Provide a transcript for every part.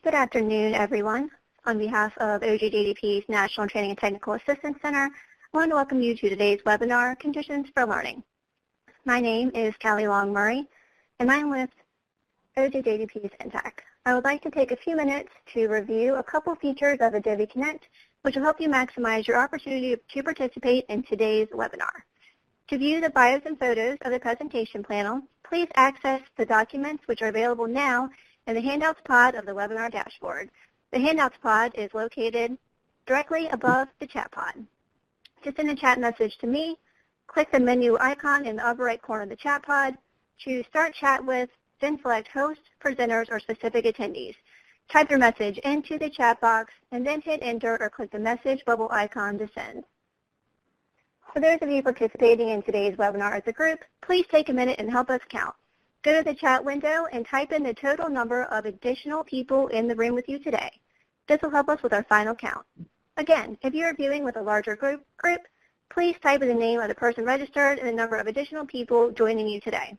Good afternoon, everyone. On behalf of OJJDP's National Training and Technical Assistance Center, I want to welcome you to today's webinar, Conditions for Learning. My name is Callie Long-Murray, and I'm with OJJDP NTTAC. I would like to take a few minutes to review a couple features of Adobe Connect, which will help you maximize your opportunity to participate in today's webinar. To view the bios and photos of the presentation panel, please access the documents which are available now in the Handouts pod of the webinar dashboard. The Handouts pod is located directly above the chat pod. To send a chat message to me, click the menu icon in the upper right corner of the chat pod, choose Start Chat With, then select Host, Presenters, or Specific Attendees. Type your message into the chat box, and then hit Enter or click the message bubble icon to send. For those of you participating in today's webinar as a group, please take a minute and help us count. Go to the chat window and type in the total number of additional people in the room with you today. This will help us with our final count. Again, if you are viewing with a larger group, please type in the name of the person registered and the number of additional people joining you today.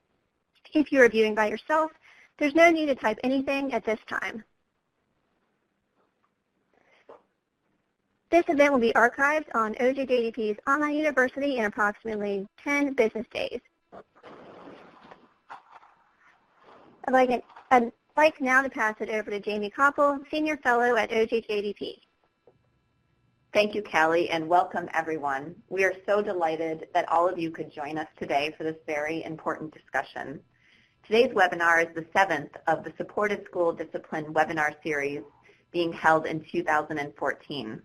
If you are viewing by yourself, there's no need to type anything at this time. This event will be archived on OJJDP's online university in approximately 10 business days. I'd like now to pass it over to Jamie Koppel, Senior Fellow at OJJDP. Thank you, Callie, and welcome everyone. We are so delighted that all of you could join us today for this very important discussion. Today's webinar is the 7th of the Supported School Discipline webinar series being held in 2014.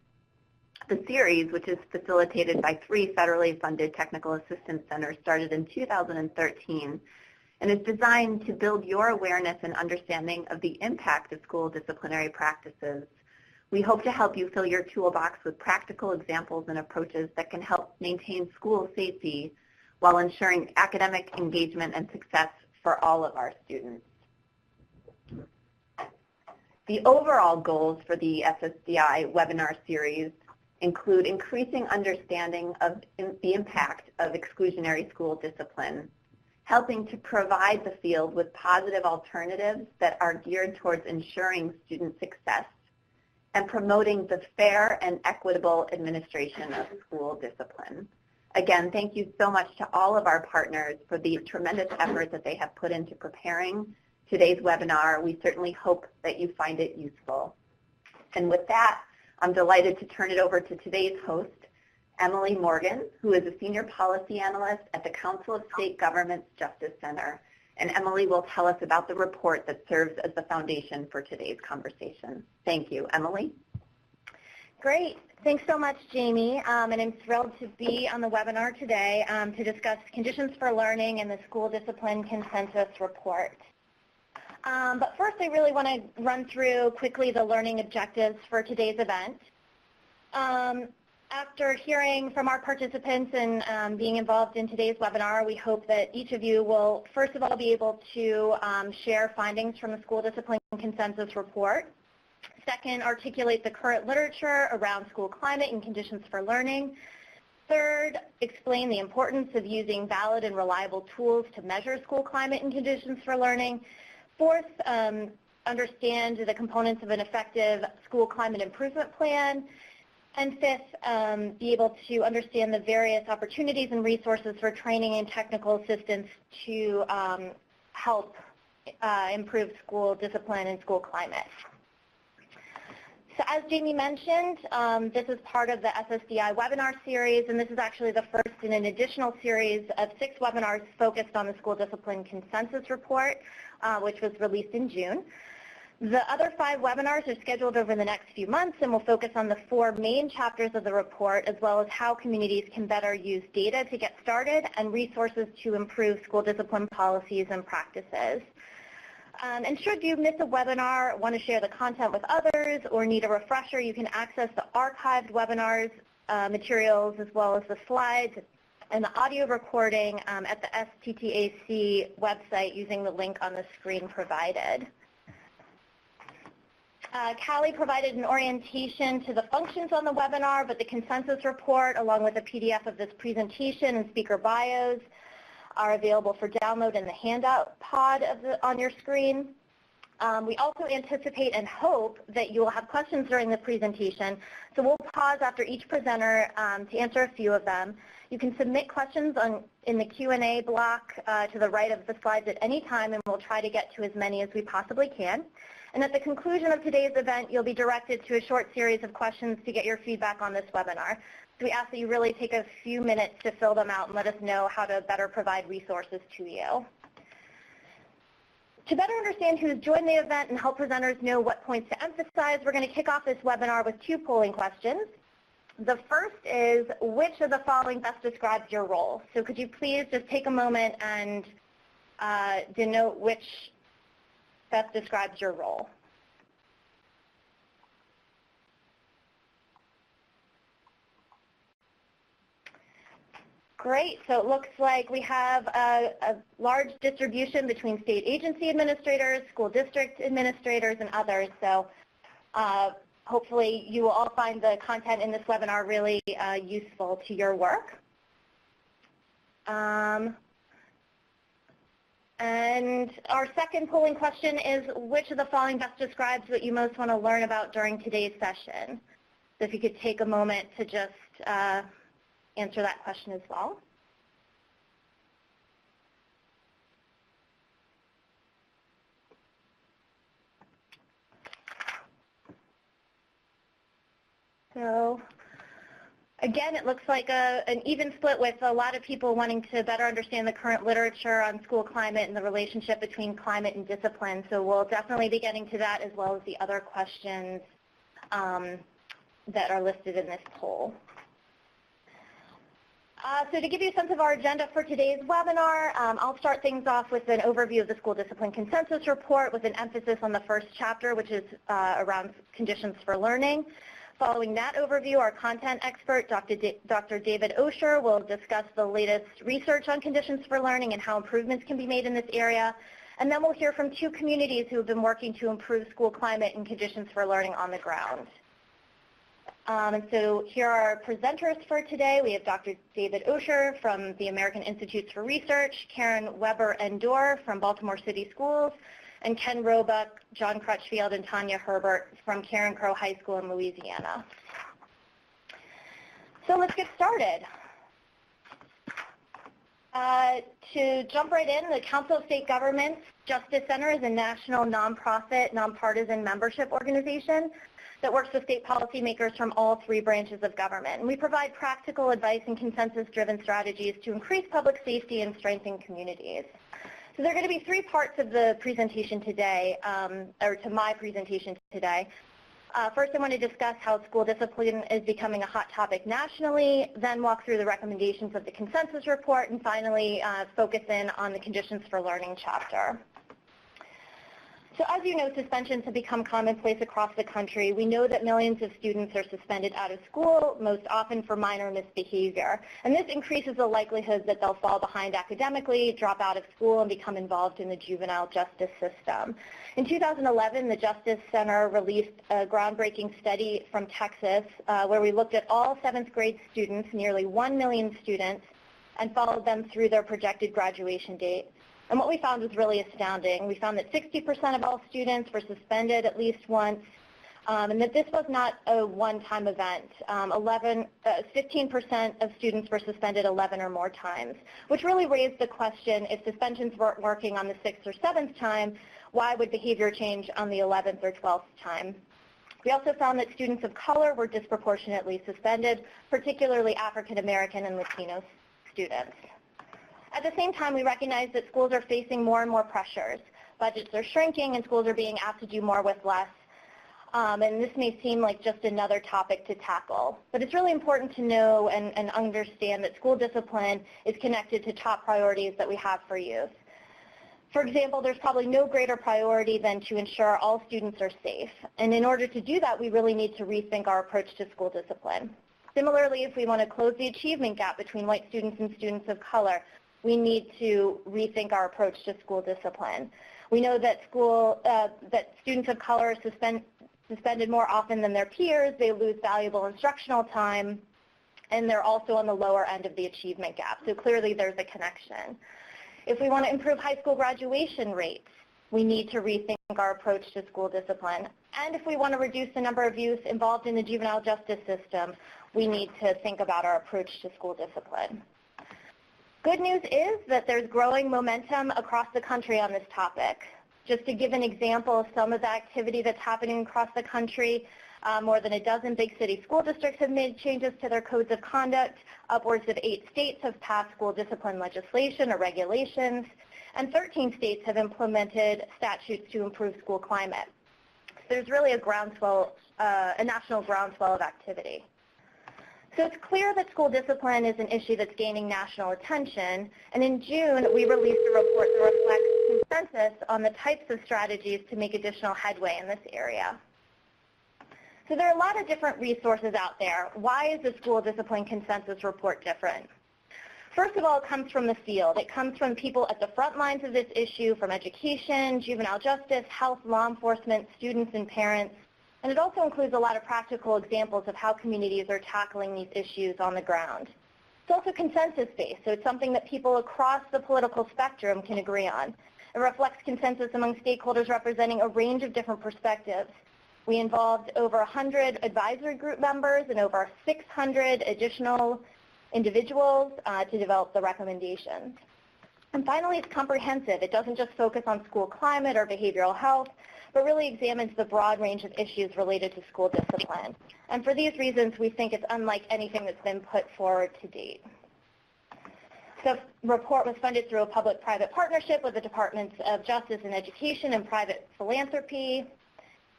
The series, which is facilitated by 3 federally funded technical assistance centers, started in 2013 and is designed to build your awareness and understanding of the impact of school disciplinary practices. We hope to help you fill your toolbox with practical examples and approaches that can help maintain school safety while ensuring academic engagement and success for all of our students. The overall goals for the SSDI webinar series include increasing understanding of the impact of exclusionary school discipline, helping to provide the field with positive alternatives that are geared towards ensuring student success, and promoting the fair and equitable administration of school discipline. Again, thank you so much to all of our partners for the tremendous effort that they have put into preparing today's webinar. We certainly hope that you find it useful. And with that, I'm delighted to turn it over to today's host, Emily Morgan, who is a Senior Policy Analyst at the Council of State Governments Justice Center. And Emily will tell us about the report that serves as the foundation for today's conversation. Thank you. Emily? Great. Thanks so much, Jamie. And I'm thrilled to be on the webinar today to discuss conditions for learning and the School Discipline Consensus Report. But first, I really want to run through quickly the learning objectives for today's event. After hearing from our participants and being involved in today's webinar, we hope that each of you will, first of all, be able to share findings from the School Discipline Consensus Report. Second, articulate the current literature around school climate and conditions for learning. Third, explain the importance of using valid and reliable tools to measure school climate and conditions for learning. Fourth, understand the components of an effective school climate improvement plan. And fifth, be able to understand the various opportunities and resources for training and technical assistance to help improve school discipline and school climate. So as Jamie mentioned, this is part of the SSDI webinar series, and this is actually the first in an additional series of 6 webinars focused on the School Discipline Consensus Report, which was released in June. The other 5 webinars are scheduled over the next few months and will focus on the 4 main chapters of the report, as well as how communities can better use data to get started and resources to improve school discipline policies and practices. And should you miss a webinar, want to share the content with others, or need a refresher, you can access the archived webinars materials, as well as the slides and the audio recording at the STTAC website using the link on the screen provided. Callie provided an orientation to the functions on the webinar, but the consensus report, along with a PDF of this presentation and speaker bios, are available for download in the handout pod on your screen. We also anticipate and hope that you will have questions during the presentation, so we'll pause after each presenter to answer a few of them. You can submit questions in the Q&A block to the right of the slides at any time, and we'll try to get to as many as we possibly can. And at the conclusion of today's event, you'll be directed to a short series of questions to get your feedback on this webinar. So we ask that you really take a few minutes to fill them out and let us know how to better provide resources to you. To better understand who's joined the event and help presenters know what points to emphasize, we're going to kick off this webinar with 2 polling questions. The first is, which of the following best describes your role? So could you please just take a moment and denote which best describes your role? Great. So it looks like we have a large distribution between state agency administrators, school district administrators, and others. So hopefully you will all find the content in this webinar really useful to your work. And our second polling question is, which of the following best describes what you most want to learn about during today's session? So if you could take a moment to just answer that question as well. So again, it looks like an even split with a lot of people wanting to better understand the current literature on school climate and the relationship between climate and discipline. So we'll definitely be getting to that as well as the other questions that are listed in this poll. So to give you a sense of our agenda for today's webinar, I'll start things off with an overview of the School Discipline Consensus Report with an emphasis on the first chapter, which is around conditions for learning. Following that overview, our content expert, Dr. David Osher, will discuss the latest research on conditions for learning and how improvements can be made in this area. And then we'll hear from 2 communities who have been working to improve school climate and conditions for learning on the ground. And so here are our presenters for today. We have Dr. David Osher from the American Institutes for Research, Karen Weber-Endor from Baltimore City Schools, and Ken Roebuck, John Crutchfield, and Tanya Herbert from Karen Crowe High School in Louisiana. So let's get started. To jump right in, the Council of State Governments Justice Center is a national nonprofit, nonpartisan membership organization that works with state policymakers from all 3 branches of government. And we provide practical advice and consensus-driven strategies to increase public safety and strengthen communities. So there are going to be 3 parts of the presentation today, or to my presentation today. First, I want to discuss how school discipline is becoming a hot topic nationally, then walk through the recommendations of the consensus report, and finally focus in on the conditions for learning chapter. So as you know, suspensions have become commonplace across the country. We know that millions of students are suspended out of school, most often for minor misbehavior. And this increases the likelihood that they'll fall behind academically, drop out of school, and become involved in the juvenile justice system. In 2011, the Justice Center released a groundbreaking study from Texas where we looked at all 7th grade students, nearly 1 million students, and followed them through their projected graduation date. And what we found was really astounding. We found that 60% of all students were suspended at least once, and that this was not a one-time event. 15% of students were suspended 11 or more times, which really raised the question, if suspensions weren't working on the 6th or 7th time, why would behavior change on the 11th or 12th time? We also found that students of color were disproportionately suspended, particularly African American and Latino students. At the same time, we recognize that schools are facing more and more pressures. Budgets are shrinking and schools are being asked to do more with less. And this may seem like just another topic to tackle. But it's really important to know and understand that school discipline is connected to top priorities that we have for youth. For example, there's probably no greater priority than to ensure all students are safe. And in order to do that, we really need to rethink our approach to school discipline. Similarly, if we want to close the achievement gap between white students and students of color, we need to rethink our approach to school discipline. We know that students of color are suspended more often than their peers. They lose valuable instructional time, and they're also on the lower end of the achievement gap. So clearly there's a connection. If we want to improve high school graduation rates, we need to rethink our approach to school discipline. And if we want to reduce the number of youth involved in the juvenile justice system, we need to think about our approach to school discipline. Good news is that there's growing momentum across the country on this topic. Just to give an example of some of the activity that's happening across the country, more than a dozen big city school districts have made changes to their codes of conduct. Upwards of 8 states have passed school discipline legislation or regulations, and 13 states have implemented statutes to improve school climate. So there's really a national groundswell of activity. So it's clear that school discipline is an issue that's gaining national attention, and in June we released a report that reflects consensus on the types of strategies to make additional headway in this area. So there are a lot of different resources out there. Why is the school discipline consensus report different? First of all, it comes from the field. It comes from people at the front lines of this issue, from education, juvenile justice, health, law enforcement, students, and parents. And it also includes a lot of practical examples of how communities are tackling these issues on the ground. It's also consensus-based, so it's something that people across the political spectrum can agree on. It reflects consensus among stakeholders representing a range of different perspectives. We involved over 100 advisory group members and over 600 additional individuals to develop the recommendations. And finally, it's comprehensive. It doesn't just focus on school climate or behavioral health, but really examines the broad range of issues related to school discipline. And for these reasons, we think it's unlike anything that's been put forward to date. The report was funded through a public-private partnership with the Departments of Justice and Education and private philanthropy.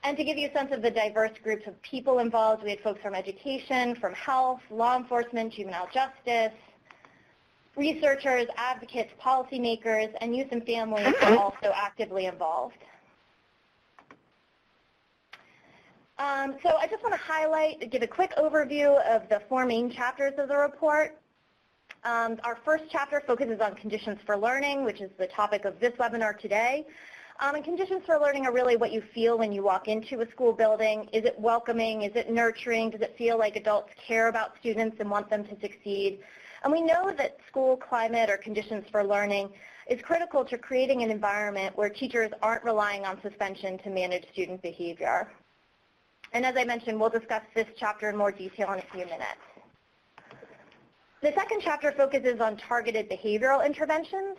And to give you a sense of the diverse groups of people involved, we had folks from education, from health, law enforcement, juvenile justice, researchers, advocates, policymakers, and youth and families were also actively involved. So I just want to give a quick overview of the 4 main chapters of the report. Our first chapter focuses on conditions for learning, which is the topic of this webinar today. And conditions for learning are really what you feel when you walk into a school building. Is it welcoming? Is it nurturing? Does it feel like adults care about students and want them to succeed? And we know that school climate or conditions for learning is critical to creating an environment where teachers aren't relying on suspension to manage student behavior. And as I mentioned, we'll discuss this chapter in more detail in a few minutes. The second chapter focuses on targeted behavioral interventions.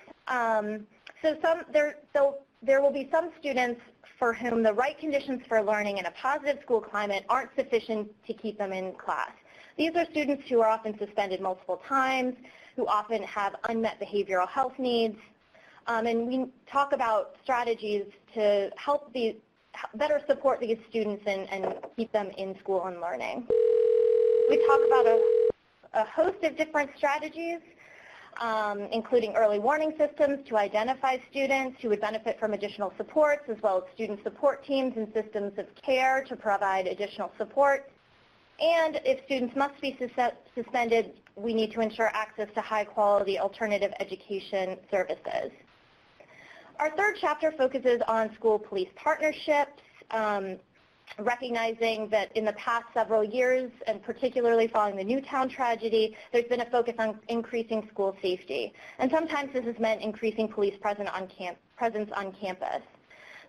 There will be some students for whom the right conditions for learning and a positive school climate aren't sufficient to keep them in class. These are students who are often suspended multiple times, who often have unmet behavioral health needs, and we talk about strategies to help better support these students and keep them in school and learning. We talk about a host of different strategies, including early warning systems to identify students who would benefit from additional supports, as well as student support teams and systems of care to provide additional support. And if students must be suspended, we need to ensure access to high-quality alternative education services. Our third chapter focuses on school police partnerships, recognizing that in the past several years, and particularly following the Newtown tragedy, there's been a focus on increasing school safety. And sometimes this has meant increasing police presence on campus.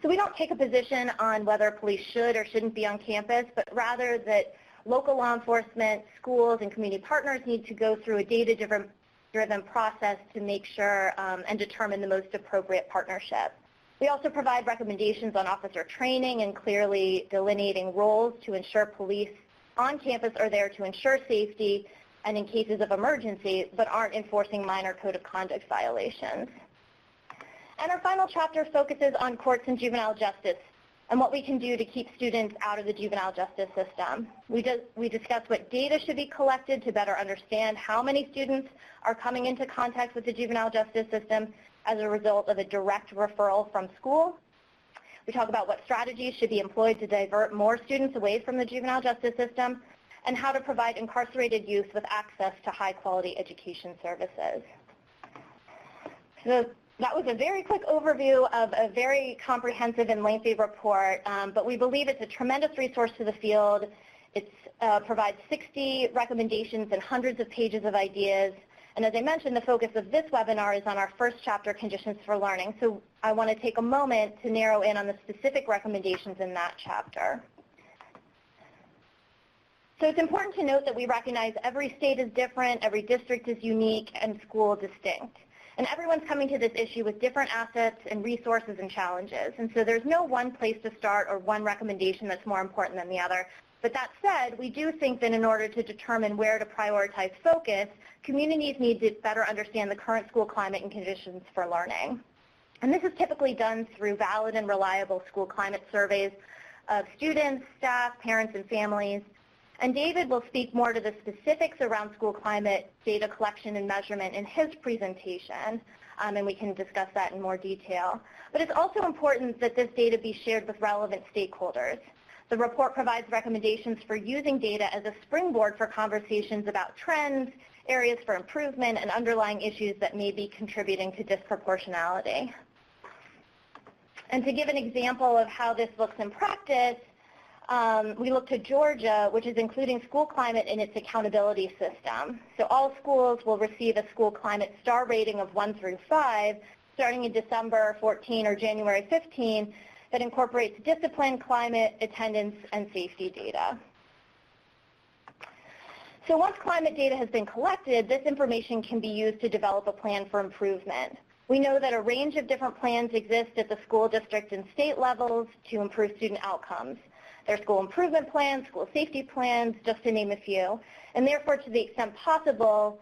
So we don't take a position on whether police should or shouldn't be on campus, but rather that local law enforcement, schools, and community partners need to go through a data-driven process to make sure and determine the most appropriate partnership. We also provide recommendations on officer training and clearly delineating roles to ensure police on campus are there to ensure safety and in cases of emergency, but aren't enforcing minor code of conduct violations. And our final chapter focuses on courts and juvenile justice and what we can do to keep students out of the juvenile justice system. We discuss what data should be collected to better understand how many students are coming into contact with the juvenile justice system as a result of a direct referral from school. We talk about what strategies should be employed to divert more students away from the juvenile justice system and how to provide incarcerated youth with access to high-quality education services. So that was a very quick overview of a very comprehensive and lengthy report, but we believe it's a tremendous resource to the field. It provides 60 recommendations and hundreds of pages of ideas, And as I mentioned, the focus of this webinar is on our first chapter, Conditions for Learning. So I want to take a moment to narrow in on the specific recommendations in that chapter. So it's important to note that we recognize every state is different, every district is unique, and school distinct. And everyone's coming to this issue with different assets and resources and challenges. And so there's no one place to start or one recommendation that's more important than the other. But that said, we do think that in order to determine where to prioritize focus, communities need to better understand the current school climate and conditions for learning. And this is typically done through valid and reliable school climate surveys of students, staff, parents, and families. And David will speak more to the specifics around school climate data collection and measurement in his presentation, and we can discuss that in more detail. But it's also important that this data be shared with relevant stakeholders. The report provides recommendations for using data as a springboard for conversations about trends, areas for improvement, and underlying issues that may be contributing to disproportionality. And to give an example of how this looks in practice, we look to Georgia, which is including school climate in its accountability system. So all schools will receive a school climate star rating of 1 through 5, starting in December 14 or January 15, that incorporates discipline, climate, attendance, and safety data. So once climate data has been collected, this information can be used to develop a plan for improvement. We know that a range of different plans exist at the school district and state levels to improve student outcomes. There are school improvement plans, school safety plans, just to name a few. And therefore, to the extent possible,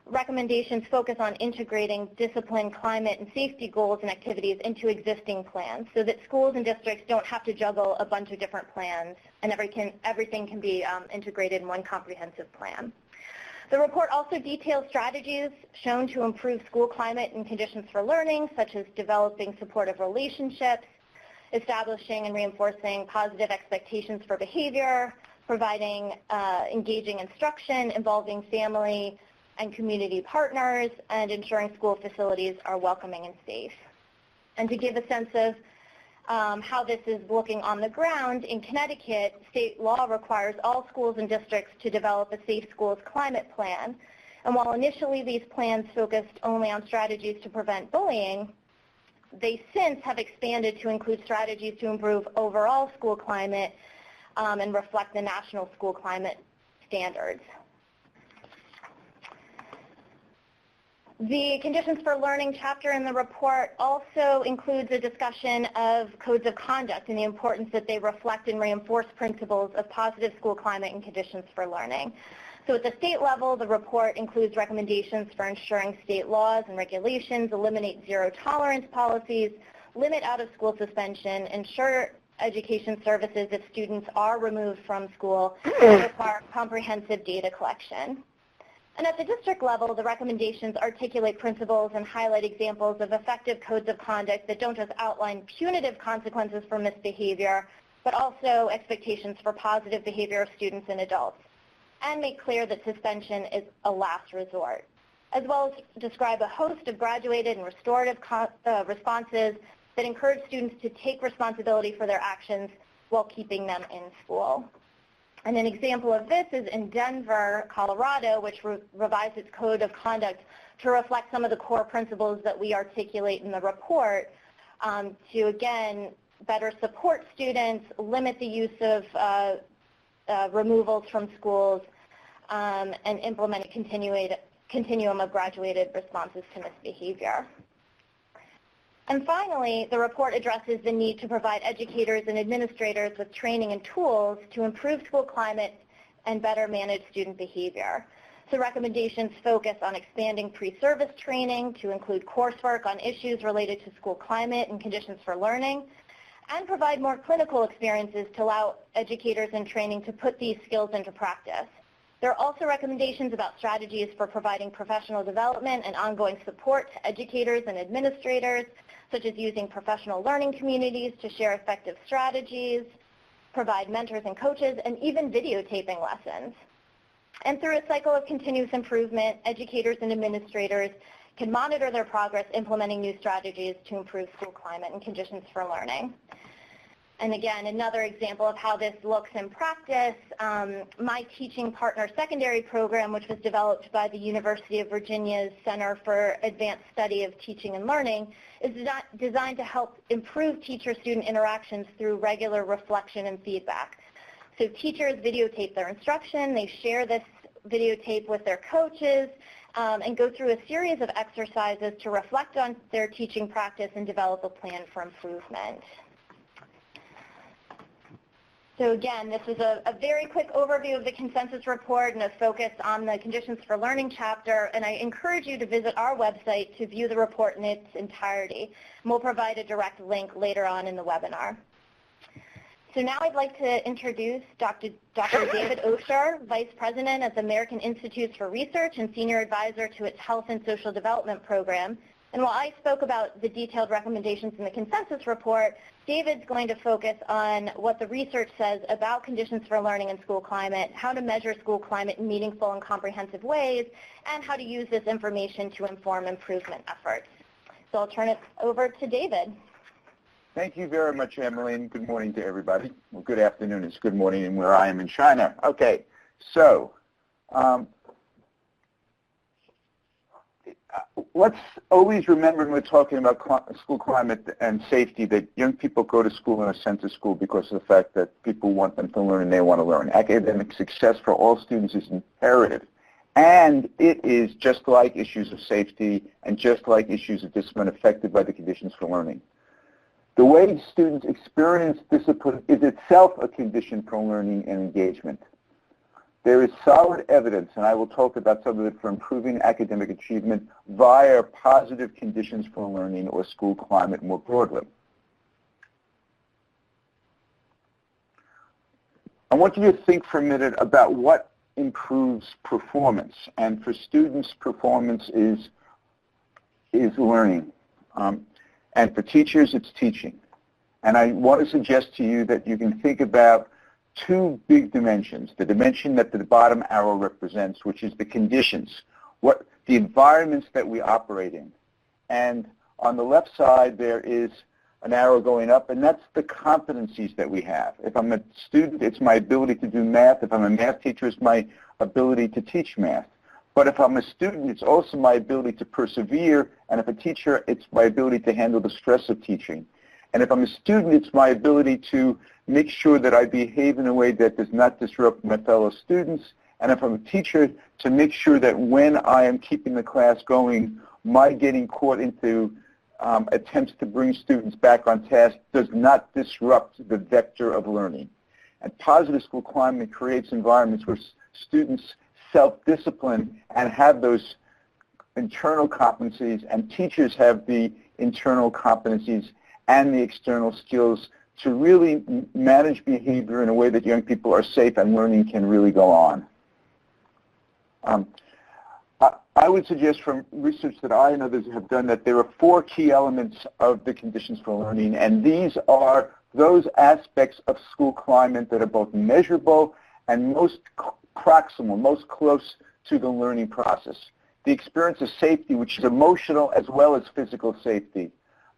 recommendations focus on integrating discipline, climate, and safety goals and activities into existing plans so that schools and districts don't have to juggle a bunch of different plans and everything can be integrated in one comprehensive plan. The report also details strategies shown to improve school climate and conditions for learning, such as developing supportive relationships, establishing and reinforcing positive expectations for behavior, providing engaging instruction involving family and community partners, and ensuring school facilities are welcoming and safe. And to give a sense of how this is looking on the ground, in Connecticut, state law requires all schools and districts to develop a Safe Schools Climate Plan. And while initially these plans focused only on strategies to prevent bullying, they since have expanded to include strategies to improve overall school climate and reflect the national school climate standards. The Conditions for Learning chapter in the report also includes a discussion of codes of conduct and the importance that they reflect and reinforce principles of positive school climate and conditions for learning. So at the state level, the report includes recommendations for ensuring state laws and regulations eliminate zero-tolerance policies, limit out-of-school suspension, ensure education services if students are removed from school, and require comprehensive data collection. And at the district level, the recommendations articulate principles and highlight examples of effective codes of conduct that don't just outline punitive consequences for misbehavior, but also expectations for positive behavior of students and adults, and make clear that suspension is a last resort, as well as describe a host of graduated and restorative responses that encourage students to take responsibility for their actions while keeping them in school. And an example of this is in Denver, Colorado, which revised its code of conduct to reflect some of the core principles that we articulate in the report to, again, better support students, limit the use of removals from schools, and implement a continuum of graduated responses to misbehavior. And finally, the report addresses the need to provide educators and administrators with training and tools to improve school climate and better manage student behavior. So recommendations focus on expanding pre-service training to include coursework on issues related to school climate and conditions for learning, and provide more clinical experiences to allow educators in training to put these skills into practice. There are also recommendations about strategies for providing professional development and ongoing support to educators and administrators, such as using professional learning communities to share effective strategies, provide mentors and coaches, and even videotaping lessons. And through a cycle of continuous improvement, educators and administrators can monitor their progress implementing new strategies to improve school climate and conditions for learning. And again, another example of how this looks in practice, my teaching partner secondary program, which was developed by the University of Virginia's Center for Advanced Study of Teaching and Learning, is designed to help improve teacher-student interactions through regular reflection and feedback. So teachers videotape their instruction, they share this videotape with their coaches, and go through a series of exercises to reflect on their teaching practice and develop a plan for improvement. So again, this is a very quick overview of the consensus report and a focus on the conditions for learning chapter, and I encourage you to visit our website to view the report in its entirety. And we'll provide a direct link later on in the webinar. So now I'd like to introduce Dr. David Osher, Vice President at the American Institutes for Research and Senior Advisor to its Health and Social Development Program. And while I spoke about the detailed recommendations in the consensus report, David's going to focus on what the research says about conditions for learning and school climate, how to measure school climate in meaningful and comprehensive ways, and how to use this information to inform improvement efforts. So I'll turn it over to David. Thank you very much, Emily, and good morning to everybody. Well, good afternoon. It's good morning in where I am in China. Okay, so let's always remember when we're talking about school climate and safety that young people go to school in a sense of school because of the fact that people want them to learn and they want to learn. Academic success for all students is imperative. And it is just like issues of safety and just like issues of discipline affected by the conditions for learning. The way students experience discipline is itself a condition for learning and engagement. There is solid evidence, and I will talk about some of it, for improving academic achievement via positive conditions for learning or school climate more broadly. I want you to think for a minute about what improves performance. And for students, performance is learning. And for teachers, it's teaching. And I want to suggest to you that you can think about two big dimensions. The dimension that the bottom arrow represents, which is the conditions, the environments that we operate in. And on the left side, there is an arrow going up, and that's the competencies that we have. If I'm a student, it's my ability to do math. If I'm a math teacher, it's my ability to teach math. But if I'm a student, it's also my ability to persevere, and if a teacher, it's my ability to handle the stress of teaching. And if I'm a student, it's my ability to make sure that I behave in a way that does not disrupt my fellow students. And if I'm a teacher, to make sure that when I am keeping the class going, my getting caught into attempts to bring students back on task does not disrupt the vector of learning. And positive school climate creates environments where students self-discipline and have those internal competencies, and teachers have the internal competencies and the external skills to really manage behavior in a way that young people are safe and learning can really go on. I would suggest from research that I and others have done that there are 4 key elements of the conditions for learning, and these are those aspects of school climate that are both measurable and most proximal, most close to the learning process. The experience of safety, which is emotional as well as physical safety,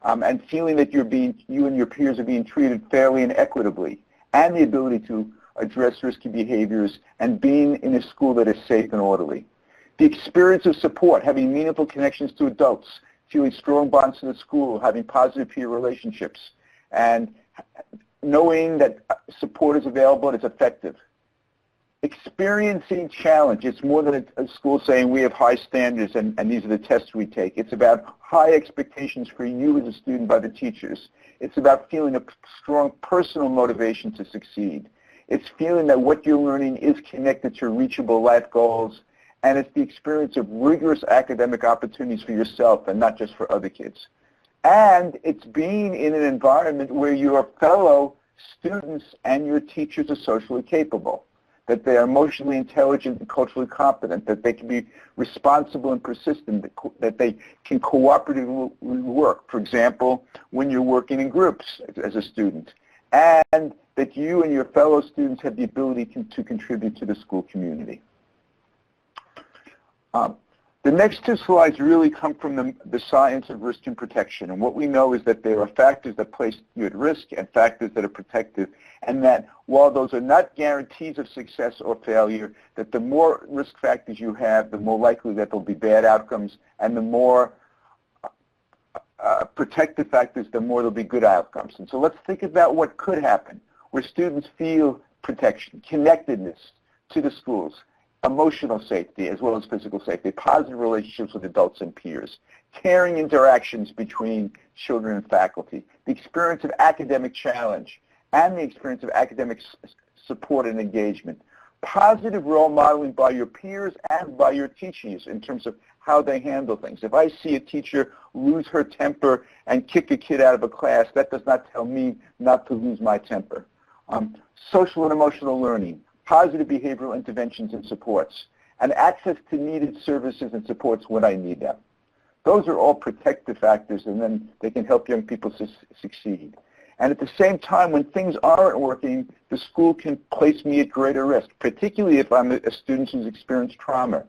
and feeling that you and your peers are being treated fairly and equitably, and the ability to address risky behaviors and being in a school that is safe and orderly. The experience of support, having meaningful connections to adults, feeling strong bonds in the school, having positive peer relationships, and knowing that support is available and it's effective. Experiencing challenge. It's more than a school saying we have high standards and these are the tests we take. It's about high expectations for you as a student by the teachers. It's about feeling a strong personal motivation to succeed. It's feeling that what you're learning is connected to reachable life goals, and it's the experience of rigorous academic opportunities for yourself and not just for other kids. And it's being in an environment where your fellow students and your teachers are socially capable, that they are emotionally intelligent and culturally competent, that they can be responsible and persistent, that they can cooperatively work, for example, when you're working in groups as a student, and that you and your fellow students have the ability to contribute to the school community. The next two slides really come from the science of risk and protection. And what we know is that there are factors that place you at risk and factors that are protective. And that while those are not guarantees of success or failure, that the more risk factors you have, the more likely that there'll be bad outcomes. And the more protective factors, the more there'll be good outcomes. And so let's think about what could happen, where students feel protection, connectedness to the schools, emotional safety as well as physical safety, positive relationships with adults and peers, caring interactions between children and faculty, the experience of academic challenge, and the experience of academic support and engagement, positive role modeling by your peers and by your teachers in terms of how they handle things. If I see a teacher lose her temper and kick a kid out of a class, that does not tell me not to lose my temper. Social and emotional learning, positive behavioral interventions and supports, and access to needed services and supports when I need them. Those are all protective factors, and then they can help young people succeed. And at the same time, when things aren't working, the school can place me at greater risk, particularly if I'm a student who's experienced trauma.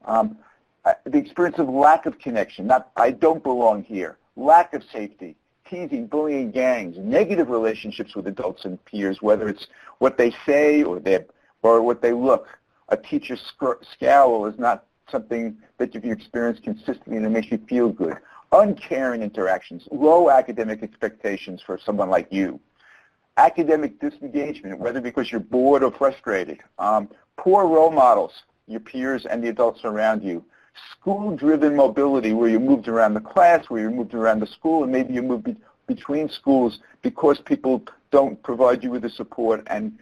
The experience of lack of connection, not I don't belong here, lack of safety, teasing, bullying, gangs, negative relationships with adults and peers, whether it's what they say or what they look. A teacher's scowl is not something that you can experience consistently and it makes you feel good. Uncaring interactions, low academic expectations for someone like you. Academic disengagement, whether because you're bored or frustrated. Poor role models, your peers and the adults around you. School-driven mobility, where you moved around the class, where you moved around the school, and maybe you moved between schools because people don't provide you with the support and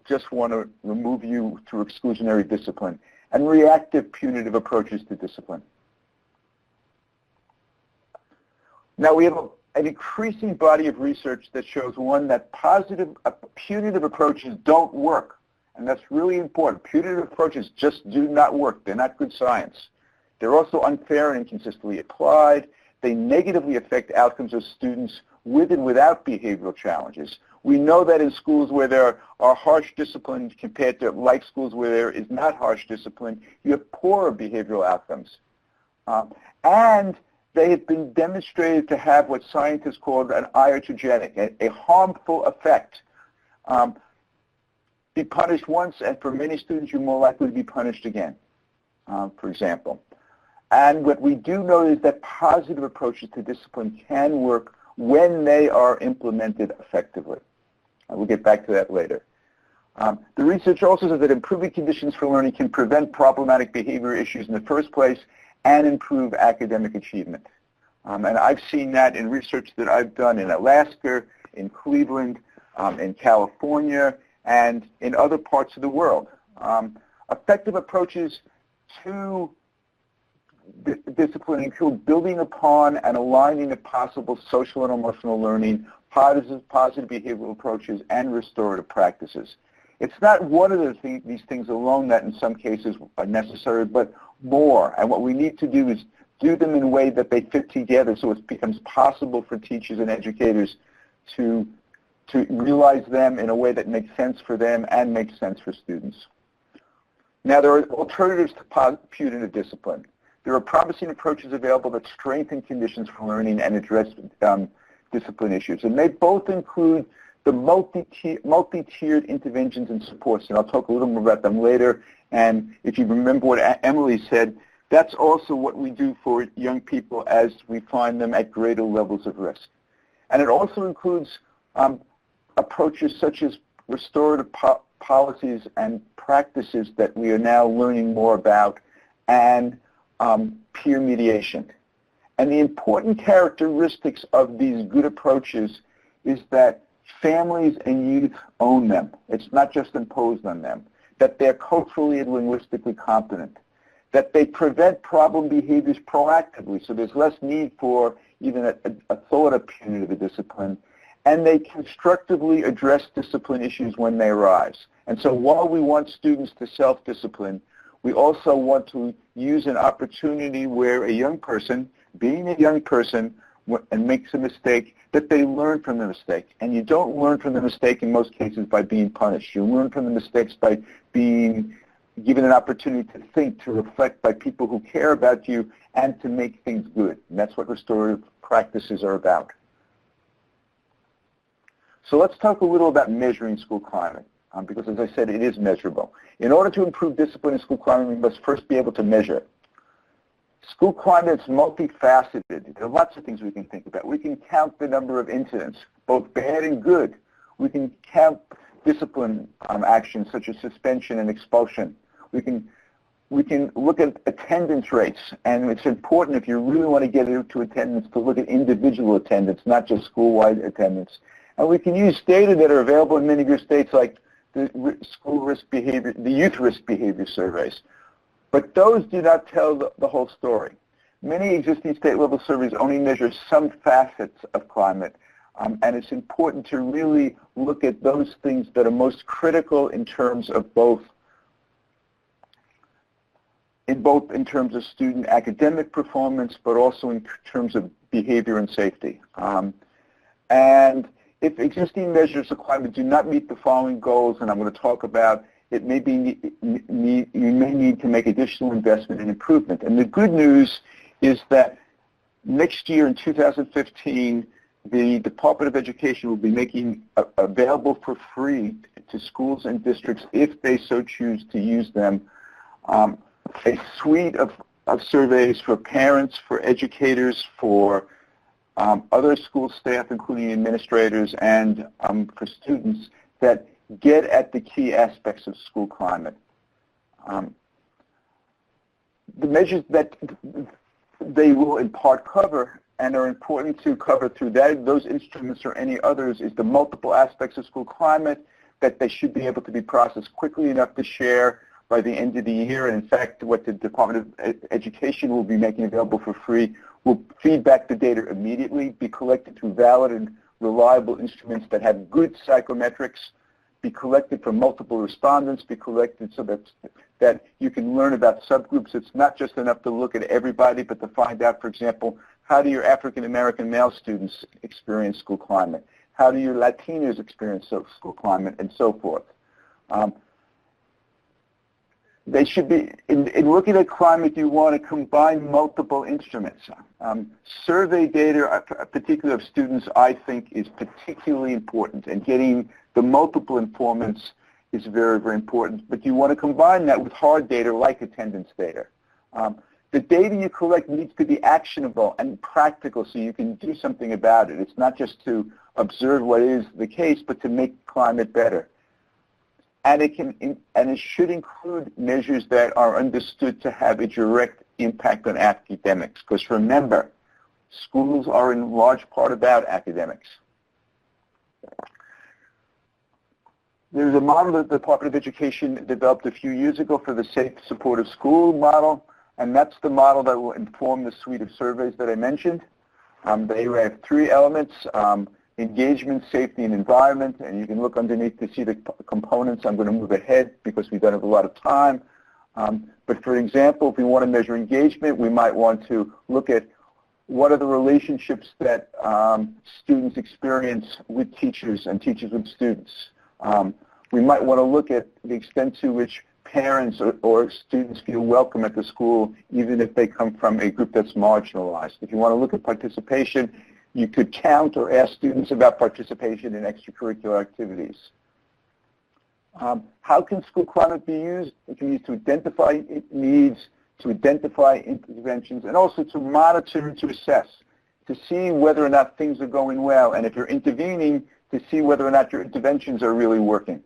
just want to remove you through exclusionary discipline. And reactive punitive approaches to discipline. Now we have an increasing body of research that shows, one, that punitive approaches don't work. And that's really important. Punitive approaches just do not work. They're not good science. They're also unfair and inconsistently applied. They negatively affect outcomes of students with and without behavioral challenges. We know that in schools where there are harsh disciplines compared to like schools where there is not harsh discipline, you have poorer behavioral outcomes. And they have been demonstrated to have what scientists call an iatrogenic, a harmful effect. Be punished once, and for many students, you're more likely to be punished again, for example. And what we do know is that positive approaches to discipline can work when they are implemented effectively. We'll get back to that later. The research also says that improving conditions for learning can prevent problematic behavior issues in the first place and improve academic achievement. And I've seen that in research that I've done in Alaska, in Cleveland, in California, and in other parts of the world. Effective approaches to discipline include building upon and aligning the possible social and emotional learning, positive behavioral approaches, and restorative practices. It's not one of these things alone that in some cases are necessary, but more. And what we need to do is do them in a way that they fit together so it becomes possible for teachers and educators to realize them in a way that makes sense for them and makes sense for students. Now, there are alternatives to punitive discipline. There are promising approaches available that strengthen conditions for learning and address discipline issues. And they both include the multi-tiered interventions and supports. And I'll talk a little more about them later. And if you remember what Emily said, that's also what we do for young people as we find them at greater levels of risk. And it also includes approaches such as restorative policies and practices that we are now learning more about, and peer mediation. And the important characteristics of these good approaches is that families and youth own them. It's not just imposed on them. That they're culturally and linguistically competent. That they prevent problem behaviors proactively, so there's less need for even a thought of punitive discipline. And they constructively address discipline issues when they arise. And so while we want students to self-discipline, we also want to use an opportunity where a young person, being a young person, and makes a mistake, that they learn from the mistake. And you don't learn from the mistake in most cases by being punished. You learn from the mistakes by being given an opportunity to think, to reflect by people who care about you, and to make things good. And that's what restorative practices are about. So let's talk a little about measuring school climate, because as I said, it is measurable. In order to improve discipline in school climate, we must first be able to measure it. School climate is multifaceted. There are lots of things we can think about. We can count the number of incidents, both bad and good. We can count discipline actions such as suspension and expulsion. We can look at attendance rates, and it's important if you really want to get into attendance to look at individual attendance, not just school-wide attendance. And we can use data that are available in many of your states, like the school risk behavior, the youth risk behavior surveys. But those do not tell the whole story. Many existing state-level surveys only measure some facets of climate, and it's important to really look at those things that are most critical in terms of in terms of student academic performance, but also in terms of behavior and safety. And if existing measures of climate do not meet the following goals, and I'm going to talk about, you may need to make additional investment and improvement. And the good news is that next year in 2015, the Department of Education will be making available for free to schools and districts, if they so choose to use them, a suite of surveys for parents, for educators, for other school staff, including administrators, and for students that get at the key aspects of school climate. The measures that they will in part cover and are important to cover through those instruments or any others is the multiple aspects of school climate, that they should be able to be processed quickly enough to share by the end of the year. And in fact, what the Department of Education will be making available for free will feed back the data immediately, be collected through valid and reliable instruments that have good psychometrics, be collected from multiple respondents, be collected so that you can learn about subgroups. It's not just enough to look at everybody, but to find out, for example, how do your African-American male students experience school climate? How do your Latinos experience school climate, and so forth? They should be, in looking at climate, you want to combine multiple instruments. Survey data, particularly of students, I think is particularly important, and getting the multiple informants is very, very important. But you want to combine that with hard data like attendance data. The data you collect needs to be actionable and practical so you can do something about it. It's not just to observe what is the case, but to make climate better. And it should include measures that are understood to have a direct impact on academics. Because remember, schools are in large part about academics. There's a model that the Department of Education developed a few years ago for the Safe Supportive School model, and that's the model that will inform the suite of surveys that I mentioned. They have three elements: engagement, safety, and environment, and you can look underneath to see the components. I'm going to move ahead because we don't have a lot of time. But for example, if we want to measure engagement, we might want to look at what are the relationships that students experience with teachers and teachers with students. We might want to look at the extent to which parents or students feel welcome at the school, even if they come from a group that's marginalized. If you want to look at participation, you could count or ask students about participation in extracurricular activities. How can school climate be used? It can be used to identify needs, to identify interventions, and also to monitor and to assess, to see whether or not things are going well, and if you're intervening, to see whether or not your interventions are really working.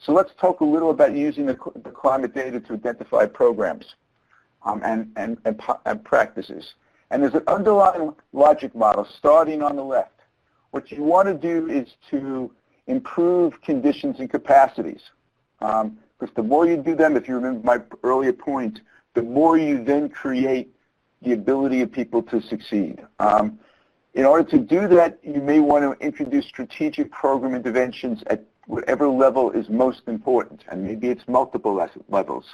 So let's talk a little about using the climate data to identify programs and practices. And there's an underlying logic model starting on the left. What you want to do is to improve conditions and capacities. Because the more you do them, if you remember my earlier point, the more you then create the ability of people to succeed. In order to do that, you may want to introduce strategic program interventions at whatever level is most important, and maybe it's multiple levels.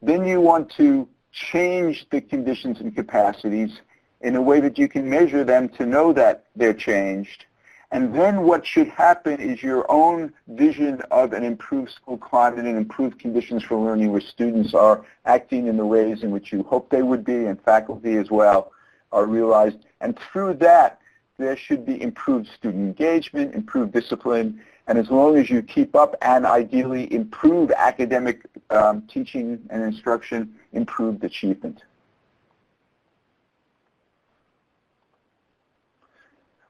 Then you want to change the conditions and capacities in a way that you can measure them to know that they're changed, And then what should happen is your own vision of an improved school climate and improved conditions for learning where students are acting in the ways in which you hope they would be, and faculty as well are realized. And through that, there should be improved student engagement, improved discipline, and as long as you keep up and ideally improve academic teaching and instruction, improved achievement.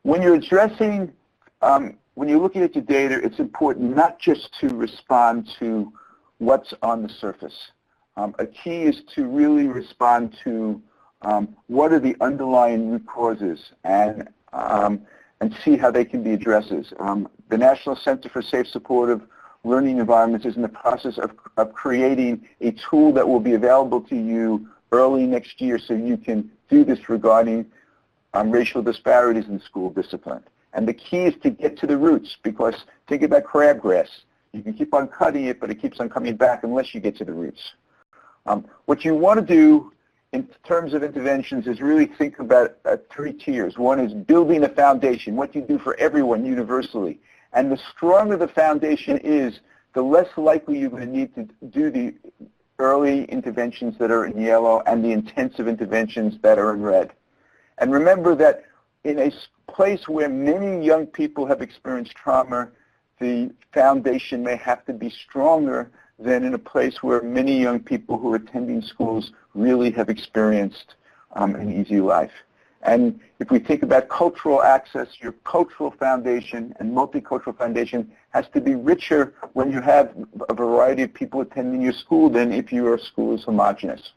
When you're addressing, when you're looking at your data, it's important not just to respond to what's on the surface. A key is to really respond to what are the underlying root causes and see how they can be addressed. The National Center for Safe, Supportive Learning Environments is in the process of creating a tool that will be available to you early next year so you can do this regarding racial disparities in school discipline. And the key is to get to the roots, because think about crabgrass. You can keep on cutting it, but it keeps on coming back unless you get to the roots. What you want to do in terms of interventions is really think about 3 tiers. One is building a foundation, what you do for everyone universally. And the stronger the foundation is, the less likely you're going to need to do the early interventions that are in yellow and the intensive interventions that are in red. And remember that in a place where many young people have experienced trauma, the foundation may have to be stronger than in a place where many young people who are attending schools really have experienced an easy life. And if we think about cultural access, your cultural foundation and multicultural foundation has to be richer when you have a variety of people attending your school than if your school is homogeneous.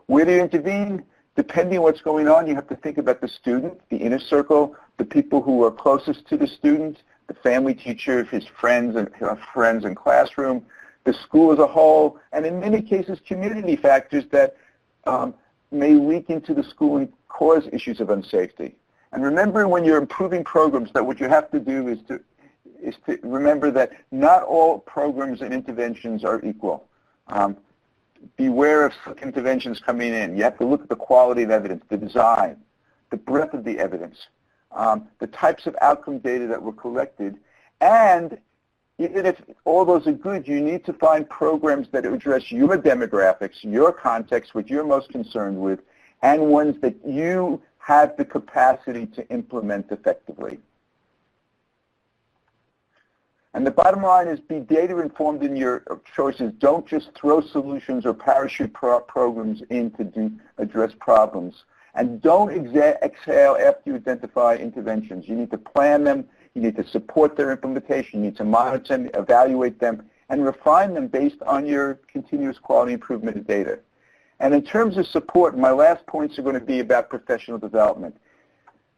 Where do you intervene? Depending on what's going on, you have to think about the student, the inner circle, the people who are closest to the student, the family teacher, his friends and classroom, the school as a whole, and in many cases community factors that may leak into the school and cause issues of unsafety. And remember, when you're improving programs, that what you have to do is to remember that not all programs and interventions are equal. Beware of interventions coming in. You have to look at the quality of evidence, the design, the breadth of the evidence, the types of outcome data that were collected, and even if all those are good, you need to find programs that address your demographics, your context, what you're most concerned with, and ones that you have the capacity to implement effectively. And the bottom line is be data informed in your choices. Don't just throw solutions or parachute programs in to address problems. And don't exhale after you identify interventions. You need to plan them. You need to support their implementation. You need to monitor them, evaluate them, and refine them based on your continuous quality improvement of data. And in terms of support, my last points are going to be about professional development.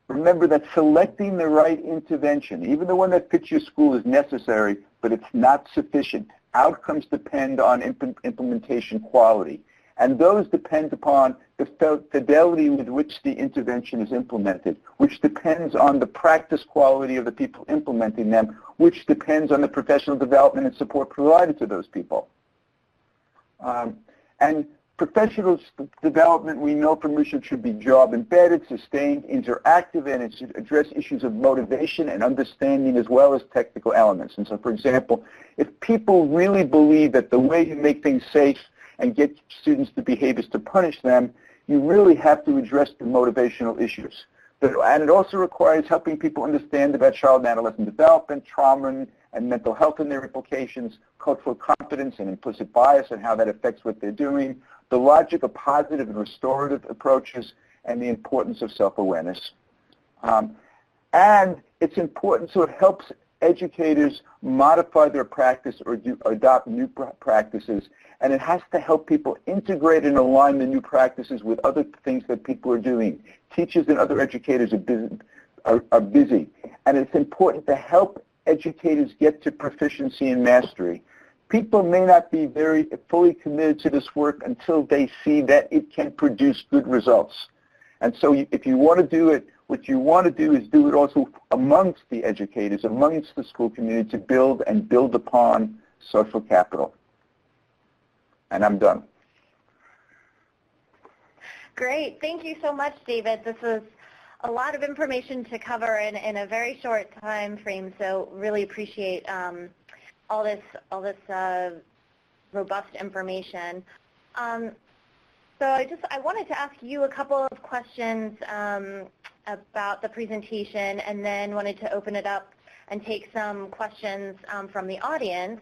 Remember that selecting the right intervention, even the one that fits your school, is necessary, but it's not sufficient. Outcomes depend on implementation quality. And those depend upon the fidelity with which the intervention is implemented, which depends on the practice quality of the people implementing them, which depends on the professional development and support provided to those people. And professional development, we know from research, should be job-embedded, sustained, interactive, and it should address issues of motivation and understanding as well as technical elements. And so, for example, if people really believe that the way you make things safe and get students to behave is to punish them, you really have to address the motivational issues. And it also requires helping people understand about child and adolescent development, trauma and mental health and their implications, cultural competence and implicit bias and how that affects what they're doing, the logic of positive and restorative approaches, and the importance of self-awareness. And it's important, so it helps educators modify their practice or adopt new practices, and it has to help people integrate and align the new practices with other things that people are doing. Teachers and other educators are busy, and it's important to help educators get to proficiency and mastery. People may not be very fully committed to this work until they see that it can produce good results. And so if you want to do it, what you want to do is do it also amongst the educators, amongst the school community, to build and build upon social capital. And I'm done. Great. Thank you so much, David. This is a lot of information to cover in a very short time frame, so really appreciate all this robust information. So I wanted to ask you a couple of questions about the presentation, and then wanted to open it up and take some questions from the audience.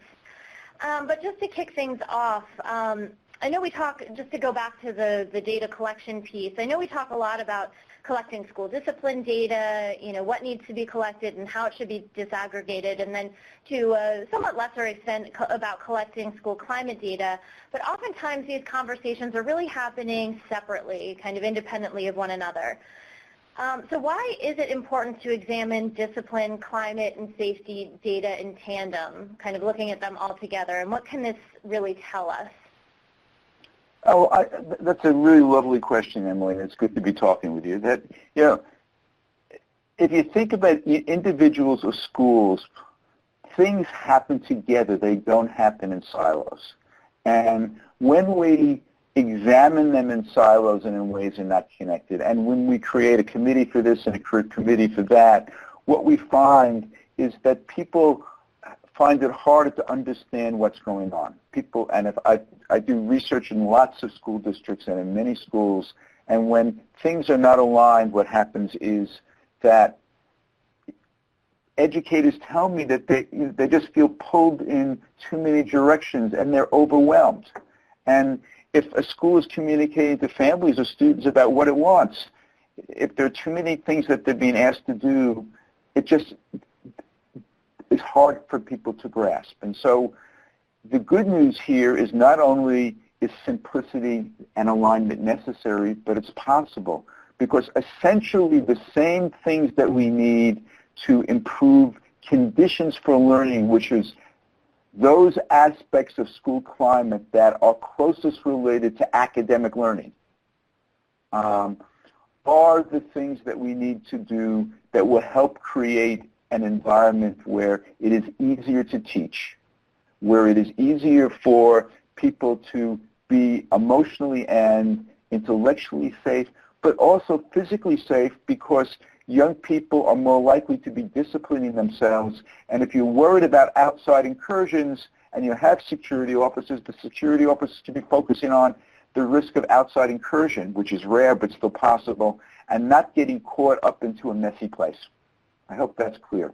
But just to kick things off, I know we talk, just to go back to the data collection piece, I know we talk a lot about collecting school discipline data, what needs to be collected and how it should be disaggregated, and then to a somewhat lesser extent about collecting school climate data. But oftentimes these conversations are really happening separately, kind of independently of one another. So why is it important to examine discipline, climate, and safety data in tandem, kind of looking at them all together, and what can this really tell us? Oh, that's a really lovely question, Emily. It's good to be talking with you. That, if you think about individuals or schools, things happen together. They don't happen in silos. And when we examine them in silos and in ways they're not connected, and when we create a committee for this and a committee for that, what we find is that people find it harder to understand what's going on. People, and if I do research in lots of school districts and in many schools, and when things are not aligned, what happens is that educators tell me that they just feel pulled in too many directions and they're overwhelmed. And if a school is communicating to families or students about what it wants, if there are too many things that they're being asked to do, it just is hard for people to grasp. And so the good news here is not only is simplicity and alignment necessary, but it's possible, because essentially the same things that we need to improve conditions for learning, which is those aspects of school climate that are closest related to academic learning, are the things that we need to do that will help create an environment where it is easier to teach, where it is easier for people to be emotionally and intellectually safe, but also physically safe, because young people are more likely to be disciplining themselves. And if you're worried about outside incursions and you have security officers, the security officers should be focusing on the risk of outside incursion, which is rare but still possible, and not getting caught up into a messy place. I hope that's clear.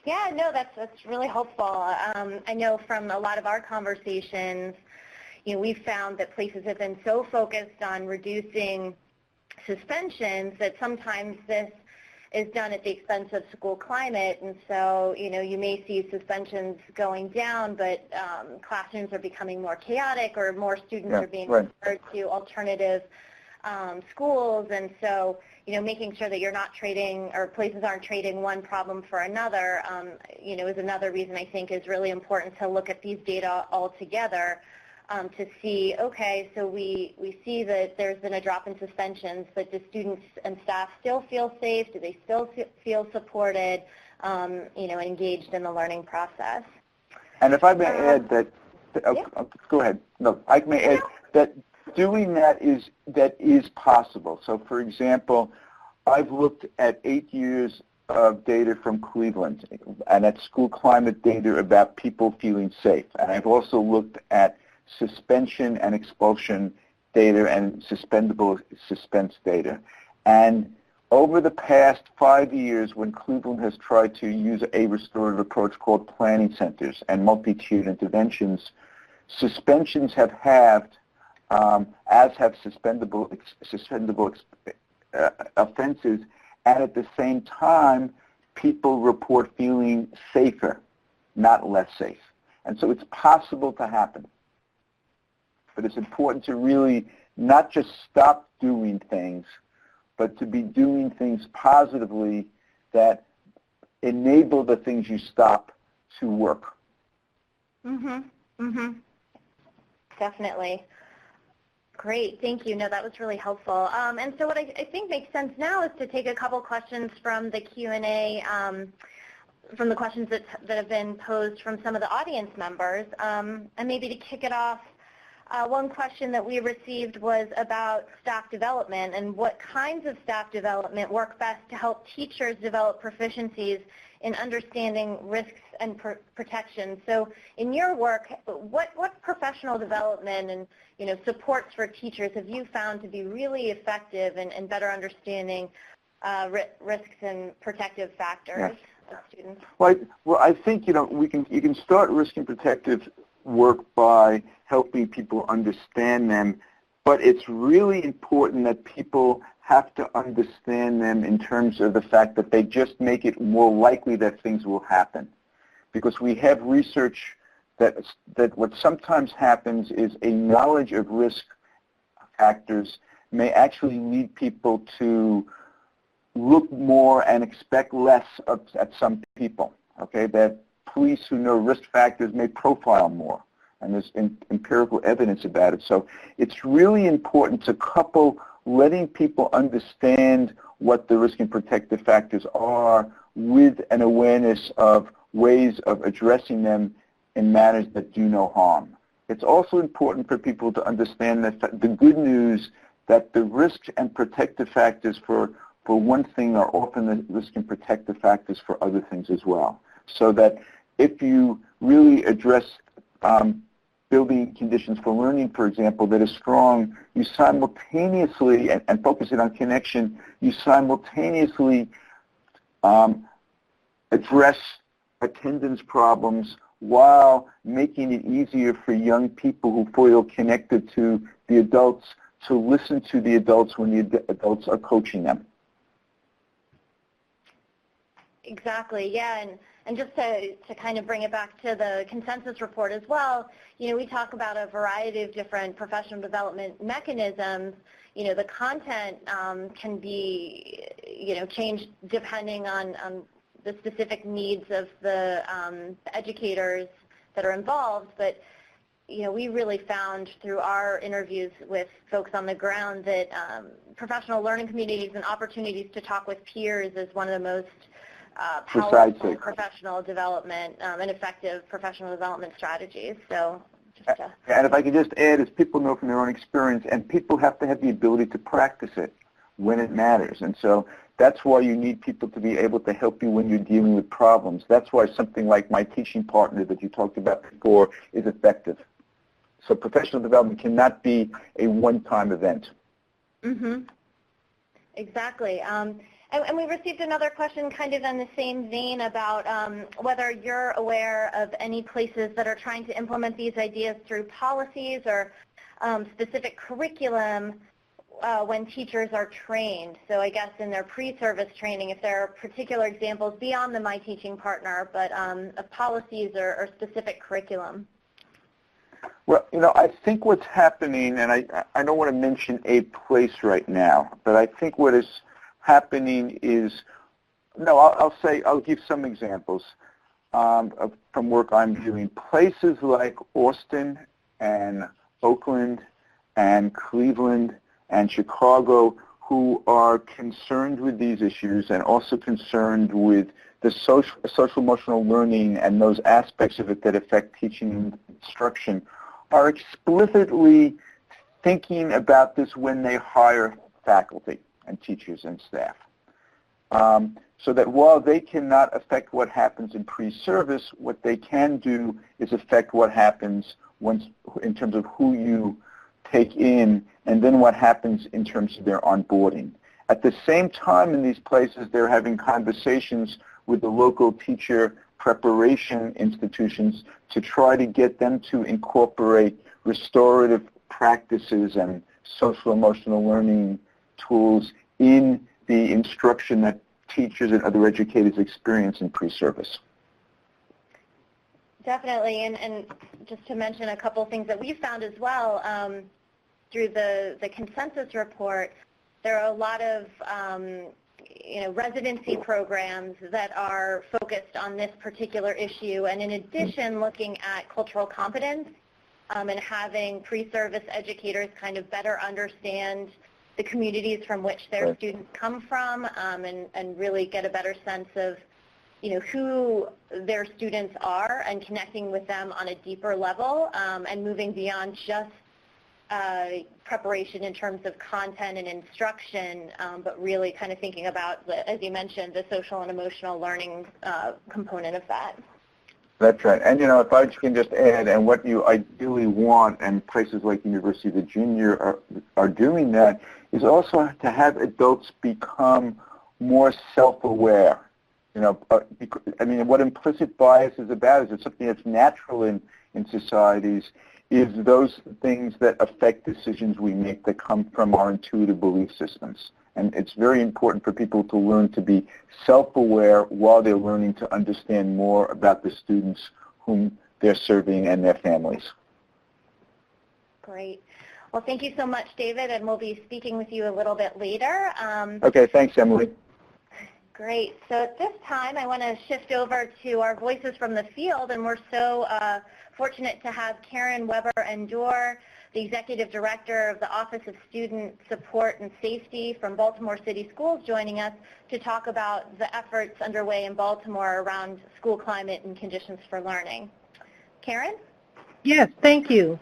Yeah, no, that's really helpful. I know from a lot of our conversations, we've found that places have been so focused on reducing suspensions that sometimes this is done at the expense of school climate, and so you may see suspensions going down, but classrooms are becoming more chaotic, or more students are being referred to alternative schools, and so making sure that you're not trading, or places aren't trading one problem for another, is another reason I think is really important to look at these data all together. To see, okay, so we see that there's been a drop in suspensions, but do students and staff still feel safe? Do they still feel supported, engaged in the learning process? And if I may add that, go ahead. No, I may add that doing that is possible. So, for example, I've looked at 8 years of data from Cleveland, and at school climate data about people feeling safe. And I've also looked at suspension and expulsion data and suspendable suspense data. And over the past 5 years, when Cleveland has tried to use a restorative approach called planning centers and multi-tiered interventions, suspensions have halved, as have suspendable offenses, and at the same time, people report feeling safer, not less safe. And so it's possible to happen. But it's important to really not just stop doing things, but to be doing things positively that enable the things you stop to work. Definitely. Great, thank you. No, that was really helpful. And so what I think makes sense now is to take a couple questions from the Q&A, from the questions that have been posed from some of the audience members. And maybe to kick it off, One question that we received was about staff development and what kinds of staff development work best to help teachers develop proficiencies in understanding risks and protections. So in your work, what professional development and supports for teachers have you found to be really effective in better understanding risks and protective factors of students? Well, I think you can start risk and protective work by helping people understand them, but it's really important that people have to understand them in terms of the fact that they just make it more likely that things will happen. Because we have research that what sometimes happens is a knowledge of risk factors may actually lead people to look more and expect less at some people, okay? That police who know risk factors may profile more, and there's empirical evidence about it. So it's really important to couple letting people understand what the risk and protective factors are with an awareness of ways of addressing them in manners that do no harm. It's also important for people to understand that the good news that the risks and protective factors for one thing are often the risk and protective factors for other things as well. So that if you really address building conditions for learning, for example, that is strong, you simultaneously, and focusing on connection, you simultaneously address attendance problems while making it easier for young people who feel connected to the adults to listen to the adults when the adults are coaching them. Exactly, yeah, and just to kind of bring it back to the consensus report as well, we talk about a variety of different professional development mechanisms. The content can be, changed depending on the specific needs of the educators that are involved, but we really found through our interviews with folks on the ground that professional learning communities and opportunities to talk with peers is one of the most powerful professional development and effective professional development strategies. So and if I could just add, as people know from their own experience, and people have to have the ability to practice it when it matters. And so that's why you need people to be able to help you when you're dealing with problems. That's why something like my teaching partner that you talked about before is effective. So professional development cannot be a one-time event. Mm-hmm. Exactly. And we received another question kind of in the same vein about whether you're aware of any places that are trying to implement these ideas through policies or specific curriculum when teachers are trained. So I guess in their pre-service training, if there are particular examples beyond the My Teaching Partner, but of policies or specific curriculum. Well, I think what's happening, and I don't want to mention a place right now, but I think what is happening is, I'll give some examples from work I'm doing. Places like Austin and Oakland and Cleveland and Chicago who are concerned with these issues and also concerned with the social emotional learning and those aspects of it that affect teaching and instruction are explicitly thinking about this when they hire faculty and teachers and staff. So that while they cannot affect what happens in pre-service, what they can do is affect what happens once in terms of who you take in and then what happens in terms of their onboarding. At the same time in these places, they're having conversations with the local teacher preparation institutions to try to get them to incorporate restorative practices and social emotional learning tools in the instruction that teachers and other educators experience in pre-service. Definitely, and just to mention a couple of things that we found as well through the consensus report, there are a lot of residency programs that are focused on this particular issue, and in addition looking at cultural competence and having pre-service educators kind of better understand the communities from which their students come from and really get a better sense of who their students are and connecting with them on a deeper level and moving beyond just preparation in terms of content and instruction, but really kind of thinking about, as you mentioned, the social and emotional learning component of that. That's right. And, if I can just add, and what you ideally want, and places like University of Virginia are doing that, is also to have adults become more self-aware. What implicit bias is about is it's something that's natural in societies, is those things that affect decisions we make that come from our intuitive belief systems. And it's very important for people to learn to be self-aware while they're learning to understand more about the students whom they're serving and their families. Great. Well, thank you so much, David, and we'll be speaking with you a little bit later. Okay, thanks, Emily. Great. So at this time, I want to shift over to our voices from the field, and we're so fortunate to have Karen Weber-Endor, the Executive Director of the Office of Student Support and Safety from Baltimore City Schools, joining us to talk about the efforts underway in Baltimore around school climate and conditions for learning. Karen? Yes, thank you.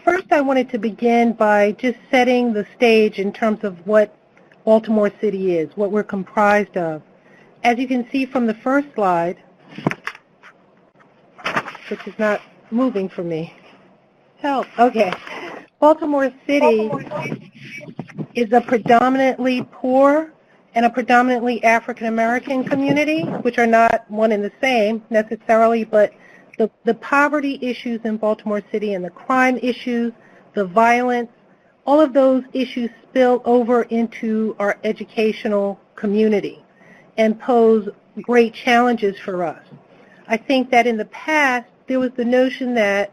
First, I wanted to begin by just setting the stage in terms of what Baltimore City is, what we're comprised of. As you can see from the first slide, which is not moving for me. Help. Okay. Baltimore City is a predominantly poor and a predominantly African American community, which are not one and the same necessarily, but the poverty issues in Baltimore City and the crime issues, the violence, all of those issues spill over into our educational community and pose great challenges for us. I think that in the past, there was the notion that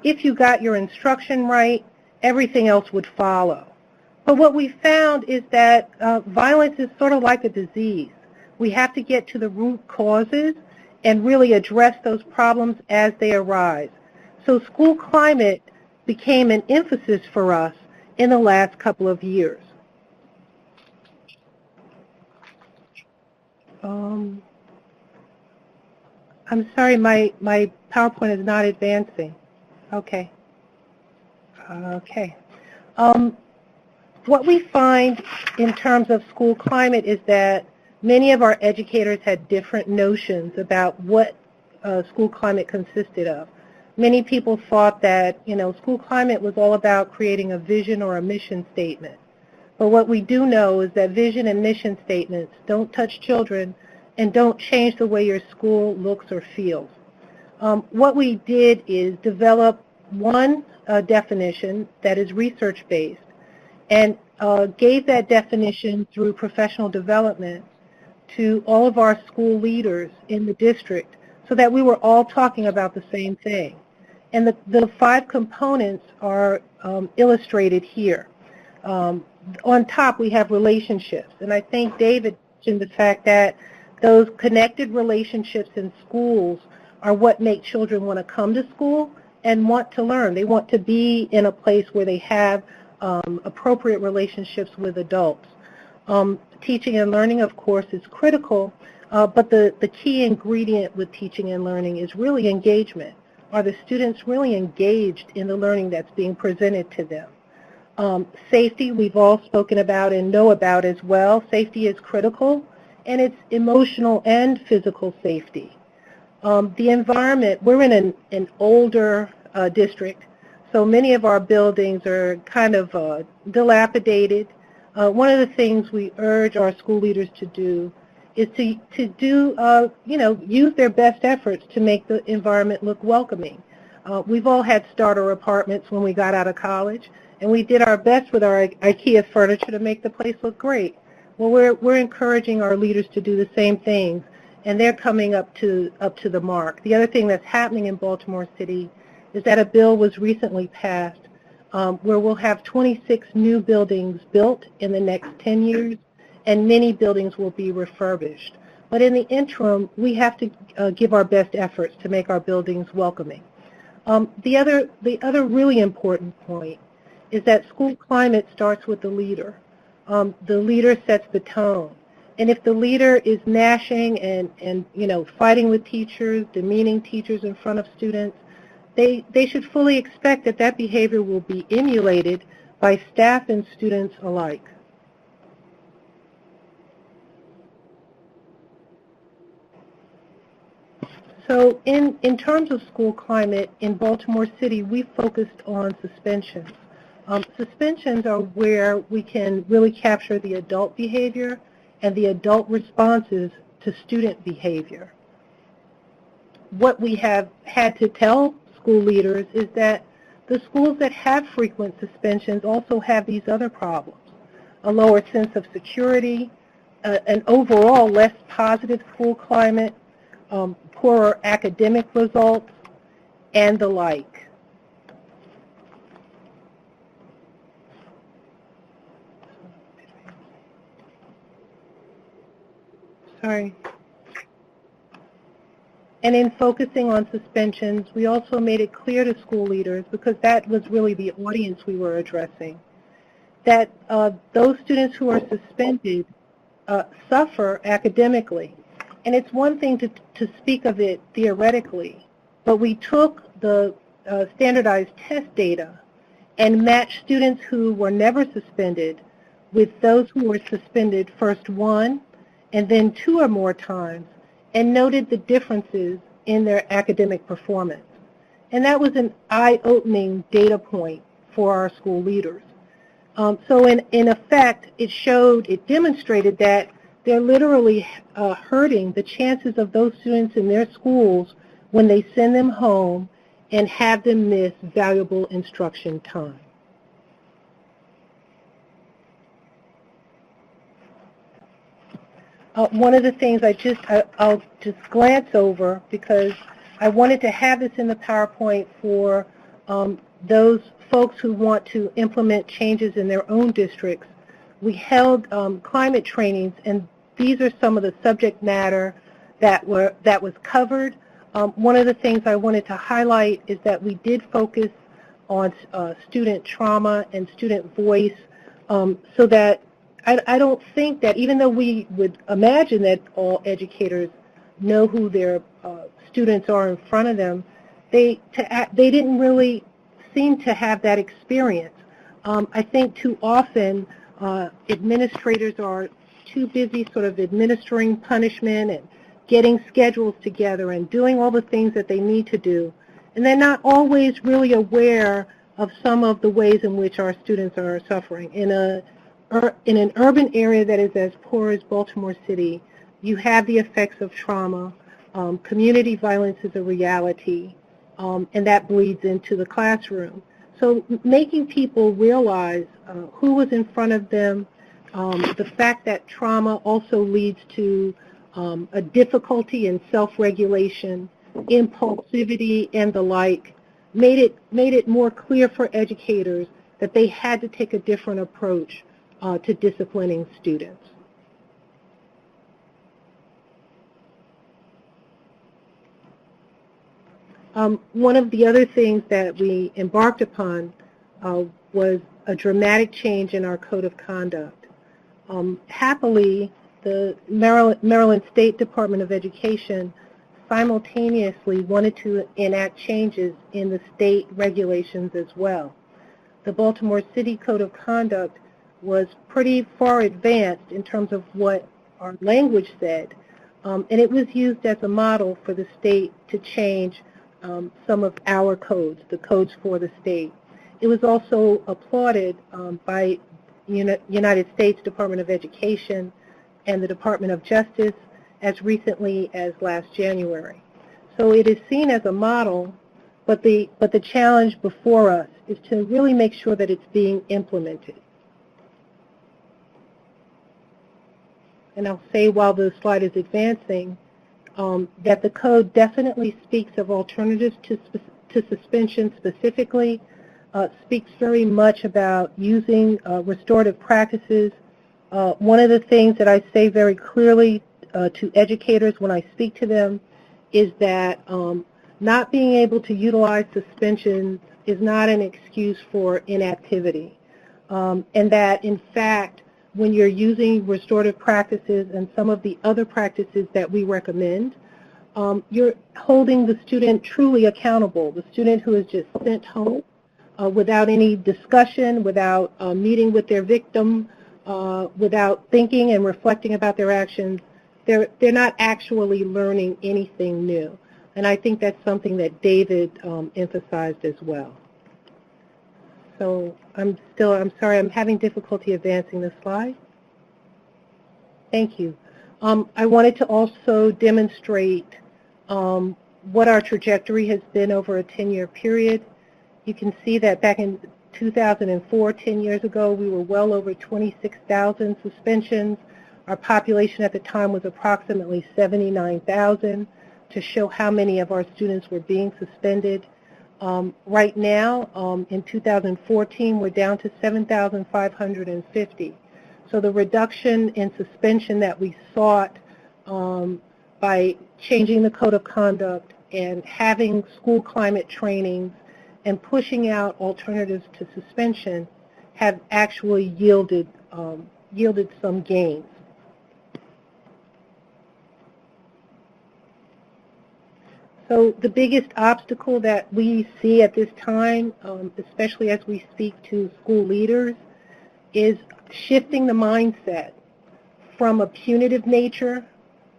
if you got your instruction right, everything else would follow. But what we found is that violence is sort of like a disease. We have to get to the root causes and really address those problems as they arise. So school climate became an emphasis for us in the last couple of years. I'm sorry, my PowerPoint is not advancing. Okay. Okay. What we find in terms of school climate is that many of our educators had different notions about what school climate consisted of. Many people thought that, school climate was all about creating a vision or a mission statement. But what we do know is that vision and mission statements don't touch children and don't change the way your school looks or feels. What we did is develop one definition that is research-based and gave that definition through professional development to all of our school leaders in the district so that we were all talking about the same thing. And the 5 components are illustrated here. On top, we have relationships. And I think David mentioned the fact that those connected relationships in schools are what make children want to come to school and want to learn. They want to be in a place where they have appropriate relationships with adults. Teaching and learning, of course, is critical, but the key ingredient with teaching and learning is really engagement. Are the students really engaged in the learning that's being presented to them? Safety, we've all spoken about and know about as well. Safety is critical, and it's emotional and physical safety. The environment, we're in an older district, so many of our buildings are kind of dilapidated. One of the things we urge our school leaders to do is to do, use their best efforts to make the environment look welcoming. We've all had starter apartments when we got out of college, and we did our best with our IKEA furniture to make the place look great. Well, we're encouraging our leaders to do the same things, and they're coming up to the mark. The other thing that's happening in Baltimore City is that a bill was recently passed where we'll have 26 new buildings built in the next 10 years, and many buildings will be refurbished. But in the interim, we have to give our best efforts to make our buildings welcoming. The other really important point is that school climate starts with the leader. The leader sets the tone. And if the leader is gnashing and fighting with teachers, demeaning teachers in front of students, they should fully expect that that behavior will be emulated by staff and students alike. So in terms of school climate, in Baltimore City, we focused on suspensions. Suspensions are where we can really capture the adult behavior and the adult responses to student behavior. What we have had to tell school leaders is that the schools that have frequent suspensions also have these other problems: a lower sense of security, an overall less positive school climate, poorer academic results, and the like. Sorry. And in focusing on suspensions, we also made it clear to school leaders, because that was really the audience we were addressing, that those students who are suspended suffer academically. And it's one thing to speak of it theoretically, but we took the standardized test data and matched students who were never suspended with those who were suspended first one and then two or more times, and noted the differences in their academic performance. And that was an eye-opening data point for our school leaders. So in effect, it demonstrated that they're literally hurting the chances of those students in their schools when they send them home and have them miss valuable instruction time. One of the things I'll just glance over, because I wanted to have this in the PowerPoint for those folks who want to implement changes in their own districts. We held climate trainings, and these are some of the subject matter that was covered. One of the things I wanted to highlight is that we did focus on student trauma and student voice, so that I don't think that, even though we would imagine that all educators know who their students are in front of them, they didn't really seem to have that experience. I think too often administrators are too busy sort of administering punishment and getting schedules together and doing all the things that they need to do, and they're not always really aware of some of the ways in which our students are suffering. In an urban area that is as poor as Baltimore City, you have the effects of trauma. Community violence is a reality, and that bleeds into the classroom. So making people realize who was in front of them, the fact that trauma also leads to a difficulty in self-regulation, impulsivity, and the like, made it more clear for educators that they had to take a different approach to disciplining students. One of the other things that we embarked upon was a dramatic change in our code of conduct. Happily, the Maryland State Department of Education simultaneously wanted to enact changes in the state regulations as well. The Baltimore City Code of Conduct was pretty far advanced in terms of what our language said, and it was used as a model for the state to change some of our codes, the codes for the state. It was also applauded by United States Department of Education and the Department of Justice as recently as last January. So it is seen as a model, but the challenge before us is to really make sure that it's being implemented. And I'll say while the slide is advancing that the code definitely speaks of alternatives to suspension specifically, speaks very much about using restorative practices. One of the things that I say very clearly to educators when I speak to them is that not being able to utilize suspension is not an excuse for inactivity, and that in fact when you're using restorative practices and some of the other practices that we recommend, you're holding the student truly accountable, the student who is just sent home without any discussion, without meeting with their victim, without thinking and reflecting about their actions. They're not actually learning anything new. And I think that's something that David emphasized as well. So I'm sorry, I'm having difficulty advancing the slide. Thank you. I wanted to also demonstrate what our trajectory has been over a 10-year period. You can see that back in 2004, 10 years ago, we were well over 26,000 suspensions. Our population at the time was approximately 79,000, to show how many of our students were being suspended. Right now, in 2014, we're down to 7,550. So the reduction in suspension that we sought by changing the code of conduct and having school climate trainings and pushing out alternatives to suspension have actually yielded some gains. So the biggest obstacle that we see at this time, especially as we speak to school leaders, is shifting the mindset from a punitive nature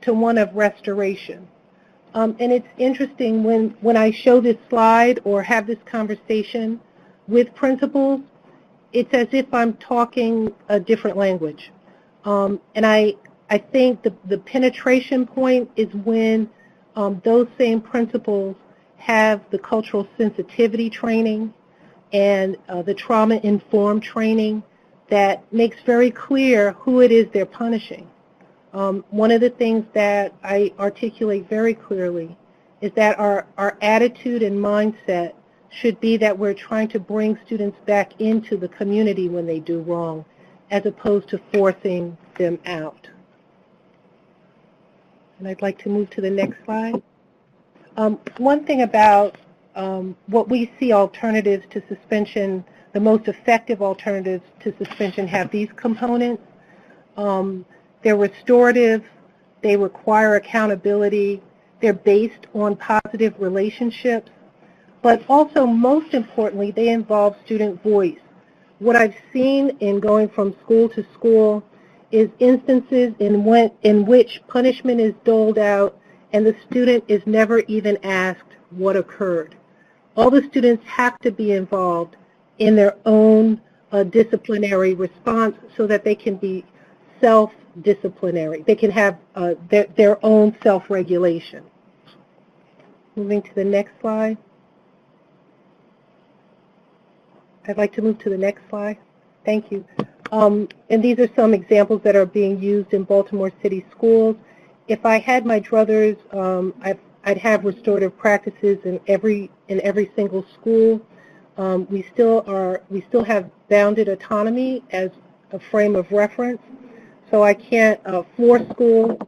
to one of restoration. And it's interesting when I show this slide or have this conversation with principals, it's as if I'm talking a different language. And I think the penetration point is when those same principals have the cultural sensitivity training and the trauma-informed training that makes very clear who it is they're punishing. One of the things that I articulate very clearly is that our attitude and mindset should be that we're trying to bring students back into the community when they do wrong, as opposed to forcing them out. And I'd like to move to the next slide. One thing about what we see alternatives to suspension, the most effective alternatives to suspension have these components. They're restorative, they require accountability, they're based on positive relationships, but also most importantly, they involve student voice. What I've seen in going from school to school is instances in which punishment is doled out and the student is never even asked what occurred. All the students have to be involved in their own disciplinary response so that they can be self-disciplinary. They can have their own self-regulation. Moving to the next slide. I'd like to move to the next slide. Thank you. And these are some examples that are being used in Baltimore City schools. If I had my druthers, I'd have restorative practices in every single school. We still have bounded autonomy as a frame of reference, so I can't force schools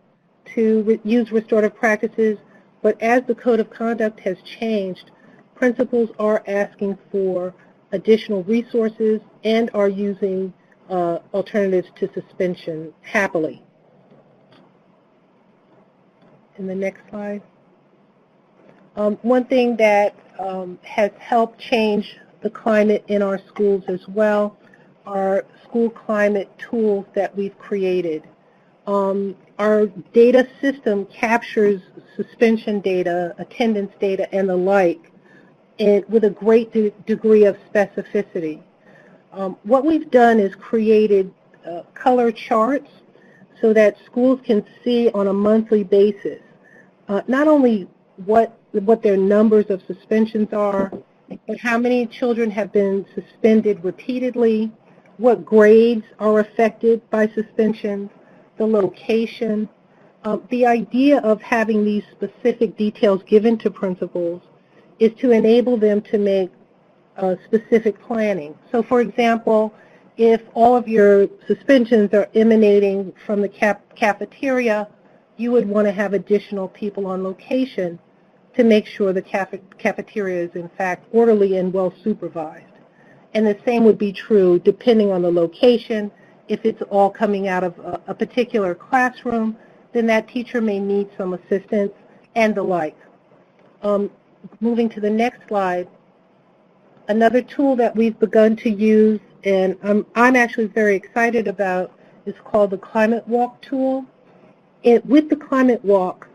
to use restorative practices. But as the code of conduct has changed, principals are asking for additional resources and are using alternatives to suspension happily. In the next slide. One thing that has helped change the climate in our schools as well are school climate tools that we've created. Our data system captures suspension data, attendance data, and the like with a great degree of specificity. What we've done is created color charts so that schools can see on a monthly basis not only what their numbers of suspensions are, but how many children have been suspended repeatedly, what grades are affected by suspensions, the location. The idea of having these specific details given to principals is to enable them to make specific planning. So for example, if all of your suspensions are emanating from the cafeteria, you would want to have additional people on location to make sure the cafeteria is in fact orderly and well supervised. And the same would be true depending on the location. If it's all coming out of a particular classroom, then that teacher may need some assistance and the like. Moving to the next slide, another tool that we've begun to use, and I'm actually very excited about, is called the Climate Walk tool. With the Climate Walk,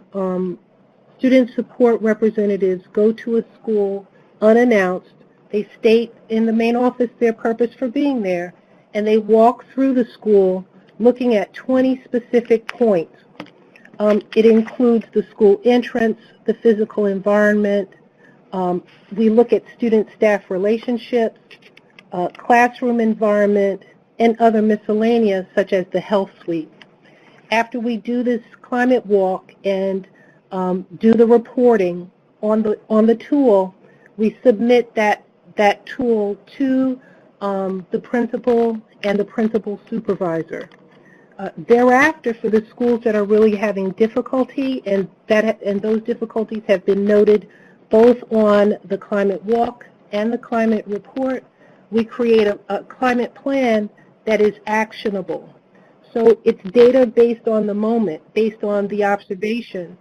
student support representatives go to a school unannounced. They state in the main office their purpose for being there, and they walk through the school looking at 20 specific points. It includes the school entrance, the physical environment. We look at student-staff relationships, classroom environment, and other miscellaneous such as the health suite. After we do this climate walk and do the reporting on the tool, we submit that tool to the principal and the principal supervisor. Thereafter, for the schools that are really having difficulty, and those difficulties have been noted both on the climate walk and the climate report, we create a climate plan that is actionable. So it's data based on the moment, based on the observation,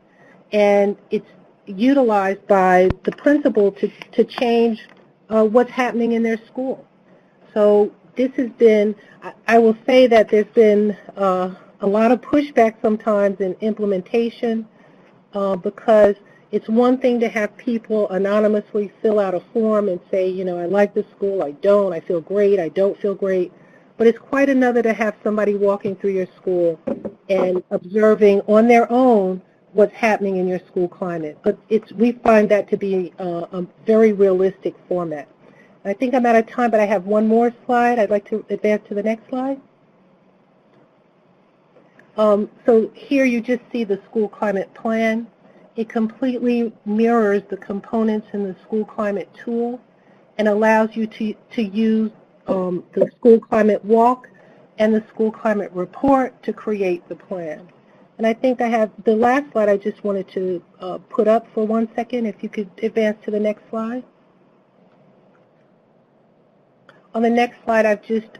and it's utilized by the principal to change what's happening in their school. So this has been, I will say that there's been a lot of pushback sometimes in implementation because it's one thing to have people anonymously fill out a form and say, you know, I like the school, I don't, I feel great, I don't feel great. But it's quite another to have somebody walking through your school and observing on their own what's happening in your school climate. But we find that to be a very realistic format. I think I'm out of time, but I have one more slide. I'd like to advance to the next slide. So here you just see the school climate plan. It completely mirrors the components in the school climate tool and allows you to use the school climate walk and the school climate report to create the plan. And I think I have the last slide I just wanted to put up for 1 second, if you could advance to the next slide. On the next slide, I've just,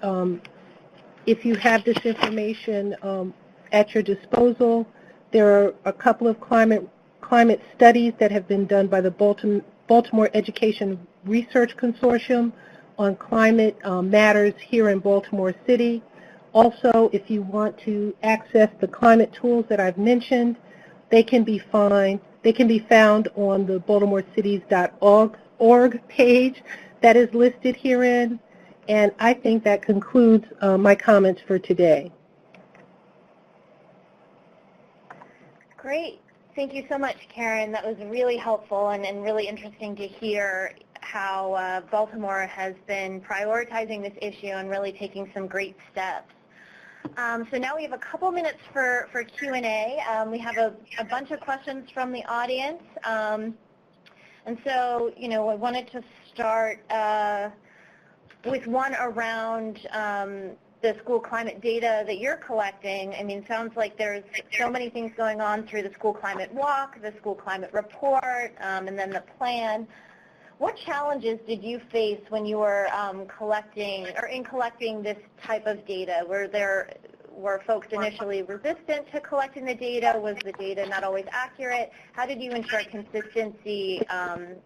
if you have this information at your disposal, there are a couple of climate studies that have been done by the Baltimore Education Research Consortium on climate matters here in Baltimore City. Also, if you want to access the climate tools that I've mentioned, they can be found on the baltimorecities.org page that is listed herein. And I think that concludes my comments for today. Great. Thank you so much, Karen. That was really helpful and really interesting to hear how Baltimore has been prioritizing this issue and really taking some great steps. So now we have a couple minutes for Q&A. We have a bunch of questions from the audience. And so, you know, I wanted to start with one around the school climate data that you're collecting. I mean, sounds like there's so many things going on through the school climate walk, the school climate report, and then the plan. What challenges did you face when you were collecting this type of data? Were folks initially resistant to collecting the data? Was the data not always accurate? How did you ensure consistency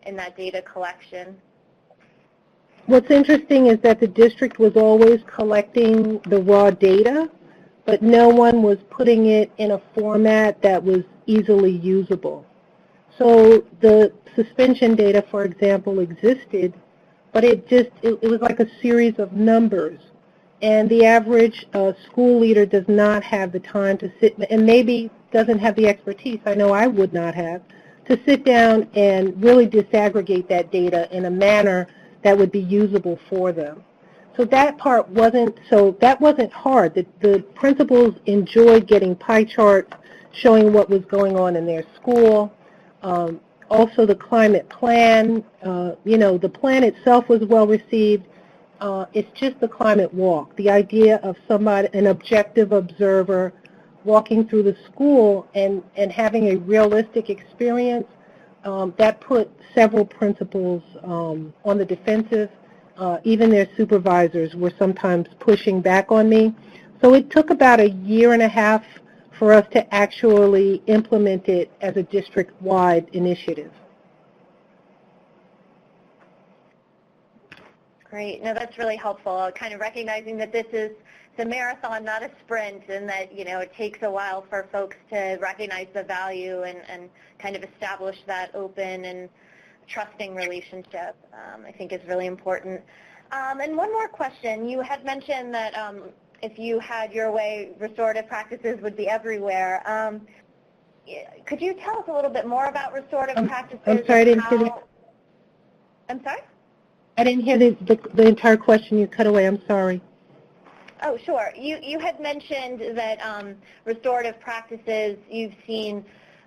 in that data collection? What's interesting is that the district was always collecting the raw data, but no one was putting it in a format that was easily usable. So the suspension data, for example, existed, but it was like a series of numbers. And the average school leader does not have the time to sit, and maybe doesn't have the expertise, I know I would not have, to sit down and really disaggregate that data in a manner that would be usable for them. So that part wasn't hard. The principals enjoyed getting pie charts showing what was going on in their school. Also the climate plan, you know, the plan itself was well received. It's just the climate walk, the idea of an objective observer walking through the school and having a realistic experience. That put several principals on the defensive. Even their supervisors were sometimes pushing back on me. So it took about 1.5 years for us to actually implement it as a district-wide initiative. Great. No, that's really helpful. Kind of recognizing that this is the marathon, not a sprint, and that, you know, it takes a while for folks to recognize the value and kind of establish that open and trusting relationship, I think is really important. And one more question. You had mentioned that if you had your way, restorative practices would be everywhere. Could you tell us a little bit more about restorative practices? I'm sorry, I didn't hear the... I'm sorry? I didn't hear the entire question. You cut away. I'm sorry. Oh, sure. You had mentioned that restorative practices, you've seen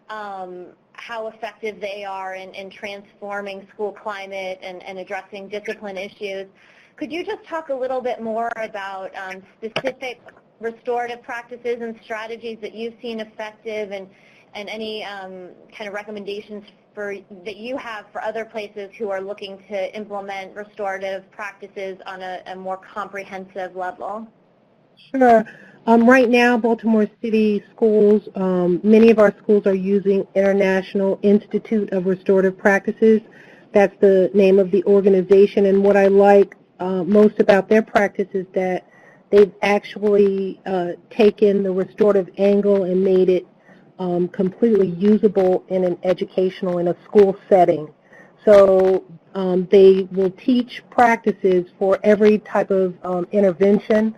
how effective they are in transforming school climate and addressing discipline issues. Could you just talk a little bit more about specific restorative practices and strategies that you've seen effective, and any kind of recommendations that you have for other places who are looking to implement restorative practices on a more comprehensive level? Sure. Right now, Baltimore City schools, many of our schools are using International Institute of Restorative Practices. That's the name of the organization. And what I like most about their practice is that they've actually taken the restorative angle and made it completely usable in an educational, in a school setting. So they will teach practices for every type of intervention,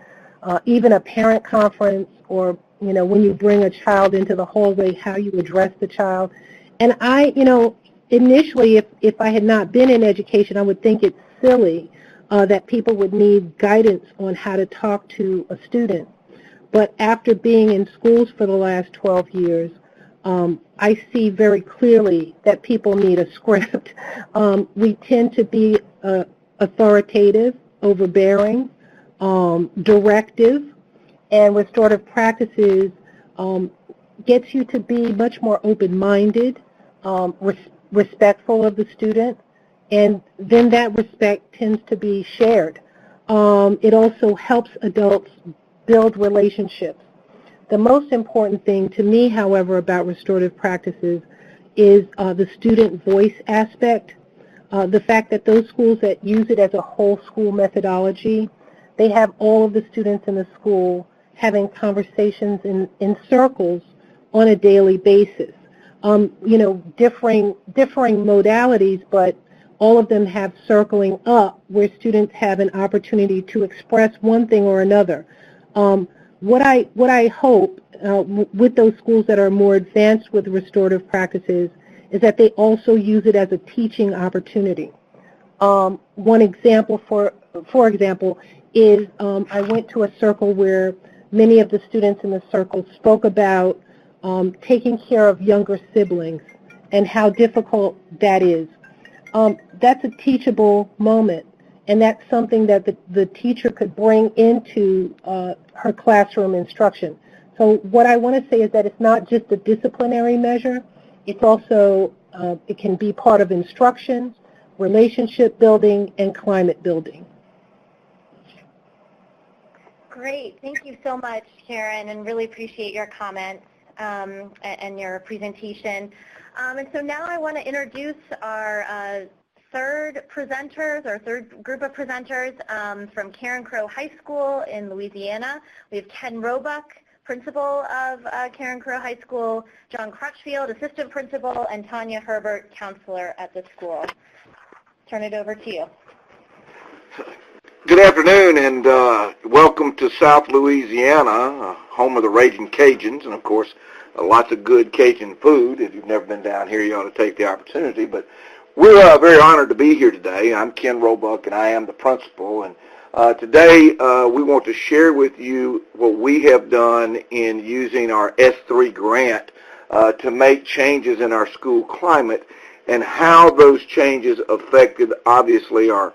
even a parent conference, or, you know, when you bring a child into the hallway, how you address the child. And I, you know, initially, if I had not been in education, I would think it's silly that people would need guidance on how to talk to a student. But after being in schools for the last 12 years, I see very clearly that people need a script. We tend to be authoritative, overbearing, directive, and restorative practices gets you to be much more open-minded, respectful of the student, and then that respect tends to be shared. It also helps adults build relationships. The most important thing to me, however, about restorative practices is the student voice aspect. The fact that those schools that use it as a whole school methodology, they have all of the students in the school having conversations in circles on a daily basis. You know, differing modalities, but all of them have circling up where students have an opportunity to express one thing or another. What I hope with those schools that are more advanced with restorative practices is that they also use it as a teaching opportunity. One example, for example, is I went to a circle where many of the students in the circle spoke about taking care of younger siblings and how difficult that is. That's a teachable moment, and that's something that the teacher could bring into her classroom instruction. So what I want to say is that it's not just a disciplinary measure. It's also, it can be part of instruction, relationship building, and climate building. Great. Thank you so much, Karen, and really appreciate your comments and your presentation. And so now I want to introduce our third group of presenters from Karen Crowe High School in Louisiana. We have Ken Roebuck, principal of Karen Crowe High School, John Crutchfield, assistant principal, and Tanya Herbert, counselor at the school. Turn it over to you. Good afternoon, and welcome to South Louisiana, home of the Raging Cajuns, and of course lots of good Cajun food. If you've never been down here, you ought to take the opportunity. But we're very honored to be here today. I'm Ken Roebuck, and I am the principal. And today we want to share with you what we have done in using our S3 grant to make changes in our school climate, and how those changes affected, obviously, our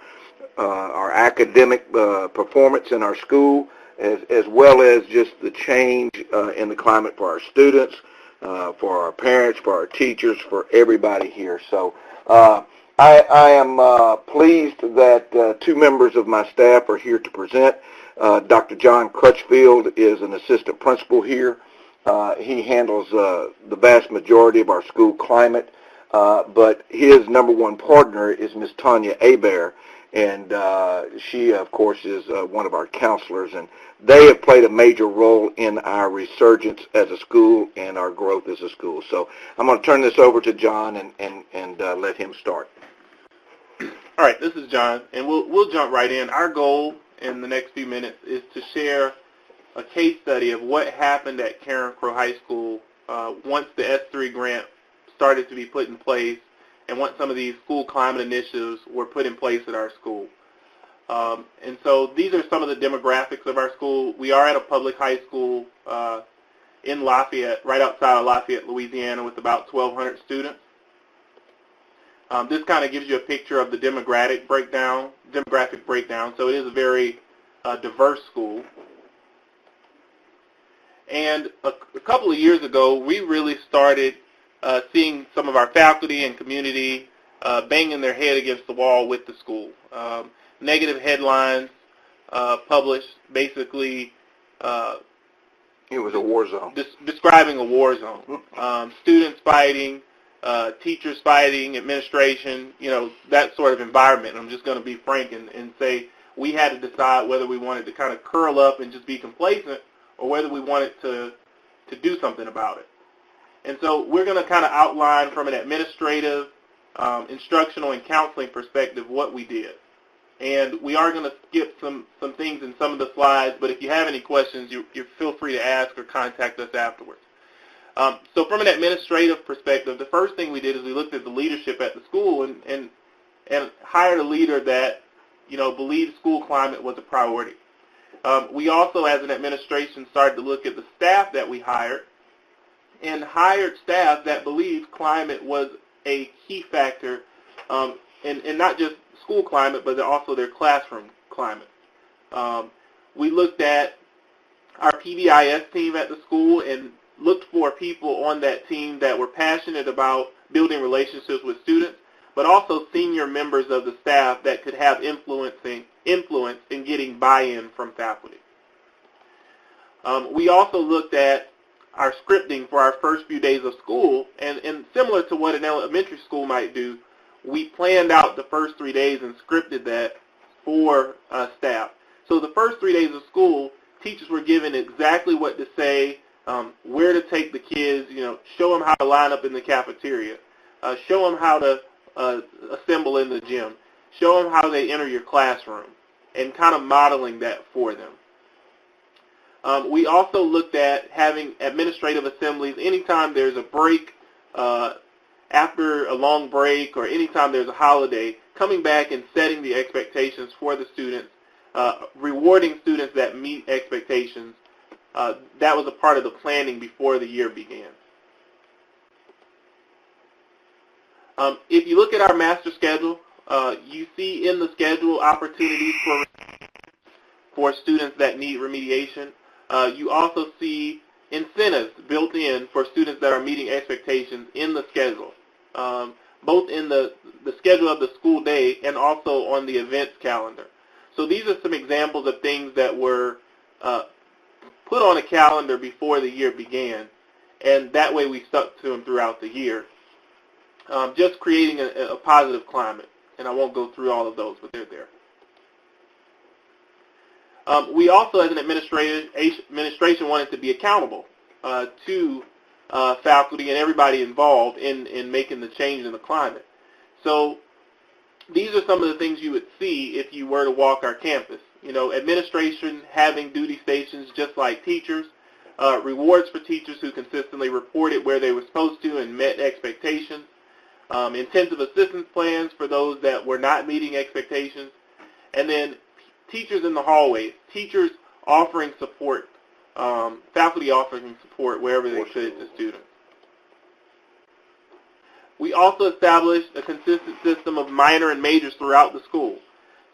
academic performance in our school, as well as just the change in the climate for our students, for our parents, for our teachers, for everybody here. So I am pleased that two members of my staff are here to present. Dr. John Crutchfield is an assistant principal here, He handles the vast majority of our school climate, but his number one partner is Ms. Tanya Hebert, and she, of course, is one of our counselors, and they have played a major role in our resurgence as a school and our growth as a school. So I'm going to turn this over to John and let him start. All right, this is John, and we'll jump right in. Our goal in the next few minutes is to share a case study of what happened at Karen Crowe High School once the S3 grant started to be put in place and once some of these school climate initiatives were put in place at our school. And so these are some of the demographics of our school. We are at a public high school in Lafayette, right outside of Lafayette, Louisiana, with about 1,200 students. This kind of gives you a picture of the demographic breakdown. So it is a very diverse school. And a couple of years ago, we really started seeing some of our faculty and community banging their head against the wall with the school. Negative headlines published, basically. It was a war zone. Describing a war zone. Students fighting, teachers fighting, administration, that sort of environment. I'm just going to be frank and say we had to decide whether we wanted to kind of curl up and just be complacent or whether we wanted to do something about it. And so we're going to kind of outline from an administrative, instructional, and counseling perspective what we did. And we are going to skip some things in some of the slides, but if you have any questions, you feel free to ask or contact us afterwards. So from an administrative perspective, the first thing we did is we looked at the leadership at the school and hired a leader that, believed school climate was a priority. We also, as an administration, started to look at the staff that we hired and hired staff that believed climate was a key factor in not just school climate, but also their classroom climate. We looked at our PBIS team at the school and looked for people on that team that were passionate about building relationships with students, but also senior members of the staff that could have influence in getting buy-in from faculty. We also looked at our scripting for our first few days of school, and similar to what an elementary school might do, we planned out the first 3 days and scripted that for staff. So the first 3 days of school, teachers were given exactly what to say, where to take the kids, show them how to line up in the cafeteria, show them how to assemble in the gym, show them how they enter your classroom, and kind of modeling that for them. We also looked at having administrative assemblies anytime there's a break, after a long break, or anytime there's a holiday, coming back and setting the expectations for the students, rewarding students that meet expectations. That was a part of the planning before the year began. If you look at our master schedule, you see in the schedule opportunities for students that need remediation. You also see incentives built in for students that are meeting expectations in the schedule, both in the schedule of the school day and also on the events calendar. So these are some examples of things that were put on a calendar before the year began, and that way we stuck to them throughout the year, just creating a positive climate. And I won't go through all of those, but they're there. We also, as an administration, wanted to be accountable to faculty and everybody involved in making the change in the climate. So these are some of the things you would see if you were to walk our campus. Administration having duty stations just like teachers, rewards for teachers who consistently reported where they were supposed to and met expectations, intensive assistance plans for those that were not meeting expectations, and then teachers in the hallways, teachers offering support, faculty offering support wherever they could to students. We also established a consistent system of minor and majors throughout the school.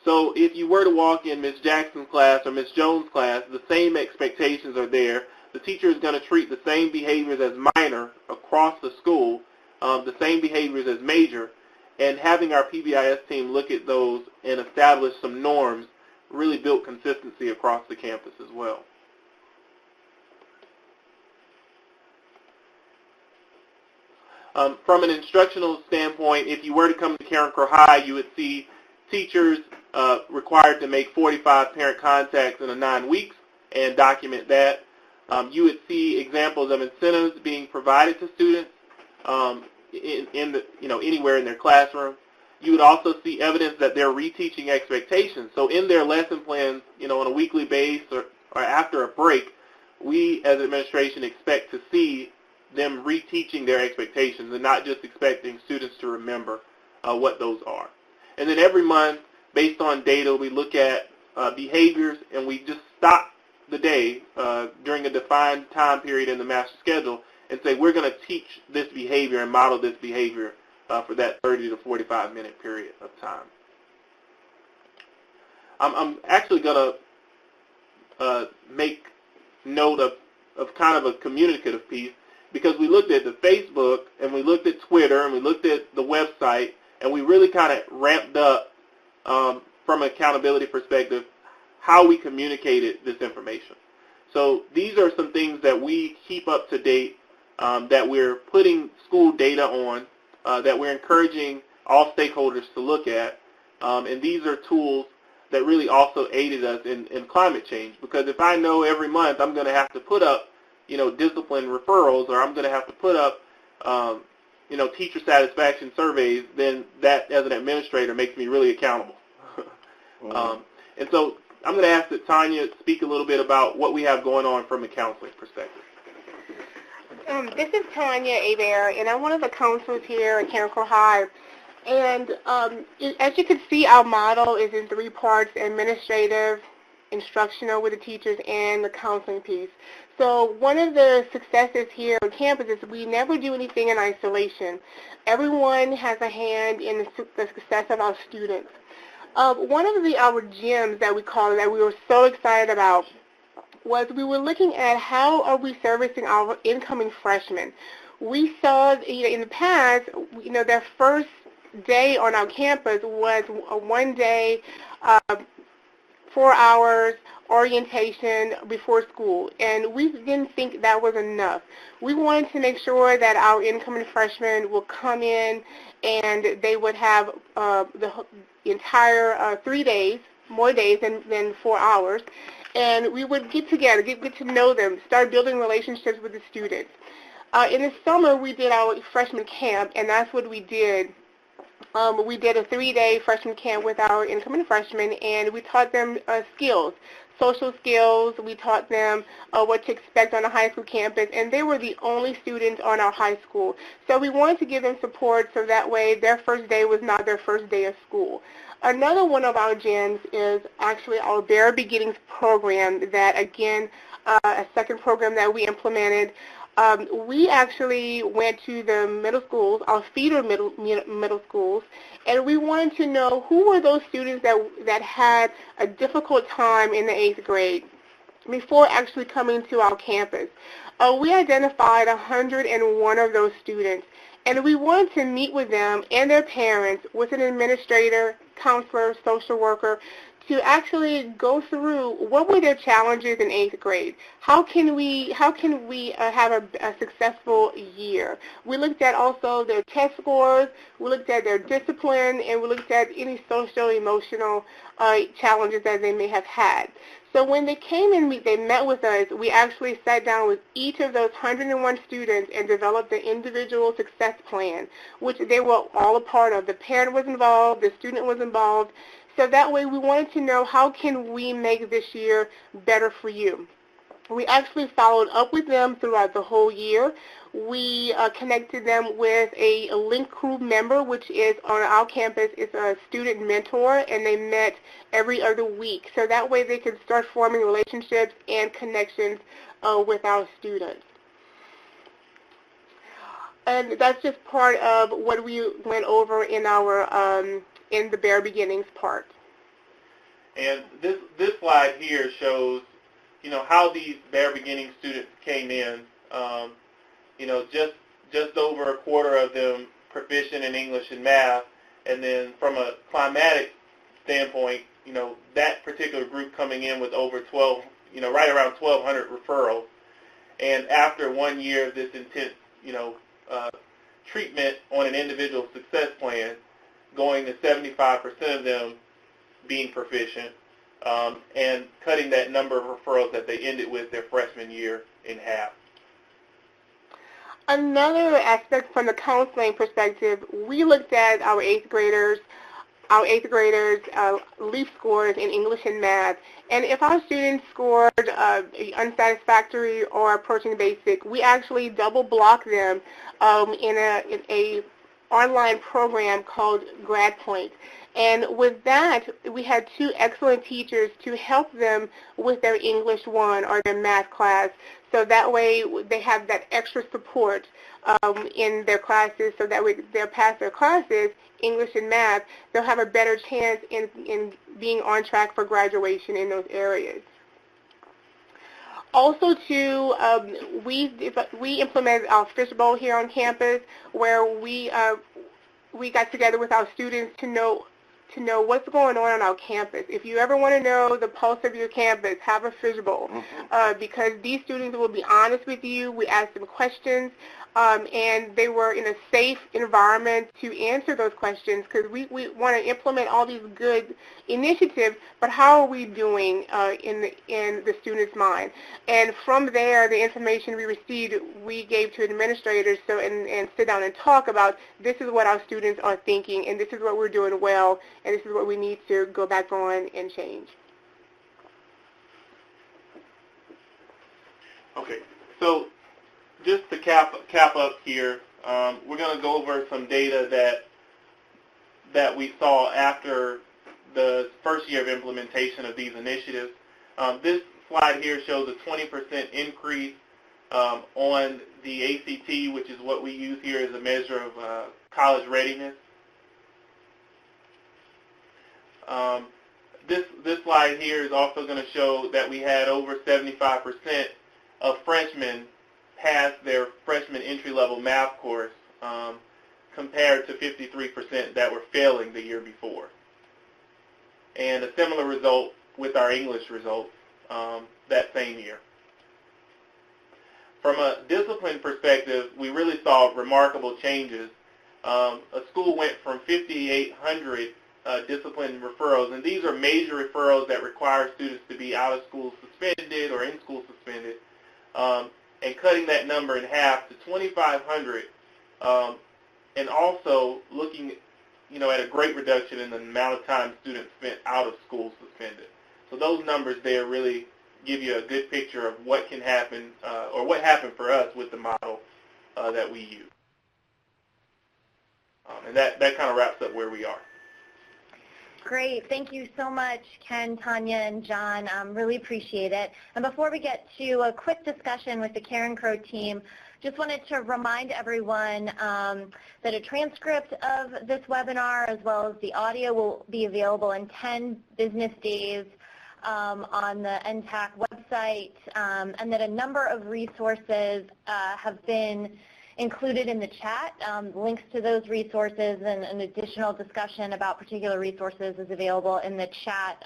So if you were to walk in Ms. Jackson's class or Ms. Jones' class, the same expectations are there. The teacher is going to treat the same behaviors as minor across the school, the same behaviors as major, and having our PBIS team look at those and establish some norms really built consistency across the campus as well. From an instructional standpoint, if you were to come to Karen Crowe High, you would see teachers required to make 45 parent contacts in 9 weeks and document that. You would see examples of incentives being provided to students anywhere in their classroom. You would also see evidence that they're reteaching expectations. So in their lesson plans, on a weekly basis or after a break, we as administration expect to see them reteaching their expectations and not just expecting students to remember what those are. And then every month, based on data, we look at behaviors and we just stop the day during a defined time period in the master schedule and say we're going to teach this behavior and model this behavior for that 30 to 45 minute period of time. I'm actually going to make note of kind of a communicative piece, because we looked at the Facebook and we looked at Twitter and we looked at the website, and we really kind of ramped up from an accountability perspective how we communicated this information. So these are some things that we keep up to date, that we're putting school data on, that we're encouraging all stakeholders to look at, and these are tools that really also aided us in climate change, because if I know every month I'm going to have to put up discipline referrals, or I'm going to have to put up teacher satisfaction surveys, then that as an administrator makes me really accountable. And so I'm going to ask that Tanya speak a little bit about what we have going on from a counseling perspective. This is Tanya Hebert, and I'm one of the counselors here at Karen Crowe High. And as you can see, our model is in 3 parts: administrative, instructional with the teachers, and the counseling piece. So one of the successes here on campus is we never do anything in isolation. Everyone has a hand in the success of our students. One of our gems that we call it, that we were so excited about, was we were looking at how are we servicing our incoming freshmen. We saw in the past, their first day on our campus was a 1-day, 4 hours orientation before school, and we didn't think that was enough. We wanted to make sure that our incoming freshmen would come in and they would have the entire 3 days, more days than 4 hours, and we would get together, get to know them, start building relationships with the students. In the summer, we did our freshman camp, and that's what we did. We did a 3-day freshman camp with our incoming freshmen, and we taught them skills, social skills. We taught them what to expect on a high school campus, and they were the only students on our high school. So we wanted to give them support so that way their first day was not their first day of school. Another one of our gems is actually our Bare Beginnings program that, again, a second program that we implemented. We actually went to the middle schools, our feeder middle schools, and we wanted to know who were those students that had a difficult time in the 8th grade before actually coming to our campus. We identified 101 of those students, and we wanted to meet with them and their parents with an administrator, counselor, social worker, to actually go through what were their challenges in 8th grade. How can we have a successful year? We looked at also their test scores, we looked at their discipline, and we looked at any social, emotional challenges that they may have had. So when they came and they met with us, we actually sat down with each of those 101 students and developed an individual success plan, which they were all a part of. The parent was involved, the student was involved. So that way we wanted to know, how can we make this year better for you? We actually followed up with them throughout the whole year. We connected them with a link crew member, which is on our campus, is a student mentor, and they met every other week. So that way they could start forming relationships and connections with our students. And that's just part of what we went over in our in the Bare Beginnings part. And this slide here shows, how these Bare Beginnings students came in. Just over a quarter of them proficient in English and math, and then from a climatic standpoint, that particular group coming in with over 12, right around 1,200 referrals. And after 1 year of this intense, treatment on an individual success plan, going to 75% of them being proficient, and cutting that number of referrals that they ended with their freshman year in half. Another aspect from the counseling perspective, we looked at our eighth graders LEAP scores in English and math. And if our students scored unsatisfactory or approaching basic, we actually double block them in a online program called GradPoint. And with that, we had 2 excellent teachers to help them with their English 1 or their math class. So that way they have that extra support in their classes, so that way they'll pass their classes, English and math, they'll have a better chance in being on track for graduation in those areas. Also, too, we implemented our fishbowl here on campus, where we got together with our students to know what's going on our campus. If you ever want to know the pulse of your campus, have a fishbowl, because these students will be honest with you. We ask them questions, and they were in a safe environment to answer those questions, because we want to implement all these good initiatives, but how are we doing in the student's mind? And from there, the information we received, we gave to administrators and sit down and talk about, this is what our students are thinking, and this is what we're doing well, and this is what we need to go back on and change. Okay, so just to cap up here, we're going to go over some data that we saw after the first year of implementation of these initiatives. This slide here shows a 20% increase on the ACT, which is what we use here as a measure of college readiness. This slide here is also going to show that we had over 75% of freshmen pass their freshman entry-level math course, compared to 53% that were failing the year before. And a similar result with our English results that same year. From a discipline perspective, we really saw remarkable changes. A school went from 5,800 discipline referrals, and these are major referrals that require students to be out of school suspended or in school suspended, and cutting that number in half to 2,500, and also looking, at a great reduction in the amount of time students spent out of school suspended. So those numbers there really give you a good picture of what can happen, or what happened for us with the model that we use. And that kind of wraps up where we are. Great. Thank you so much, Ken, Tanya, and John. Really appreciate it. And before we get to a quick discussion with the Karen Crow team, just wanted to remind everyone that a transcript of this webinar, as well as the audio, will be available in 10 business days on the NTTAC website, and that a number of resources have been included in the chat. Links to those resources and an additional discussion about particular resources is available in the chat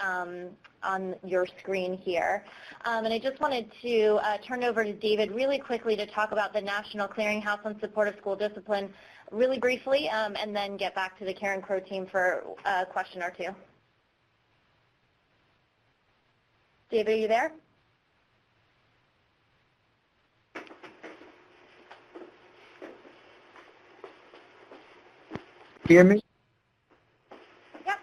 on your screen here. And I just wanted to turn over to David really quickly to talk about the National Clearinghouse on Supportive School Discipline really briefly, and then get back to the Karen Crow team for a question or two. David, are you there? Hear me? Yep.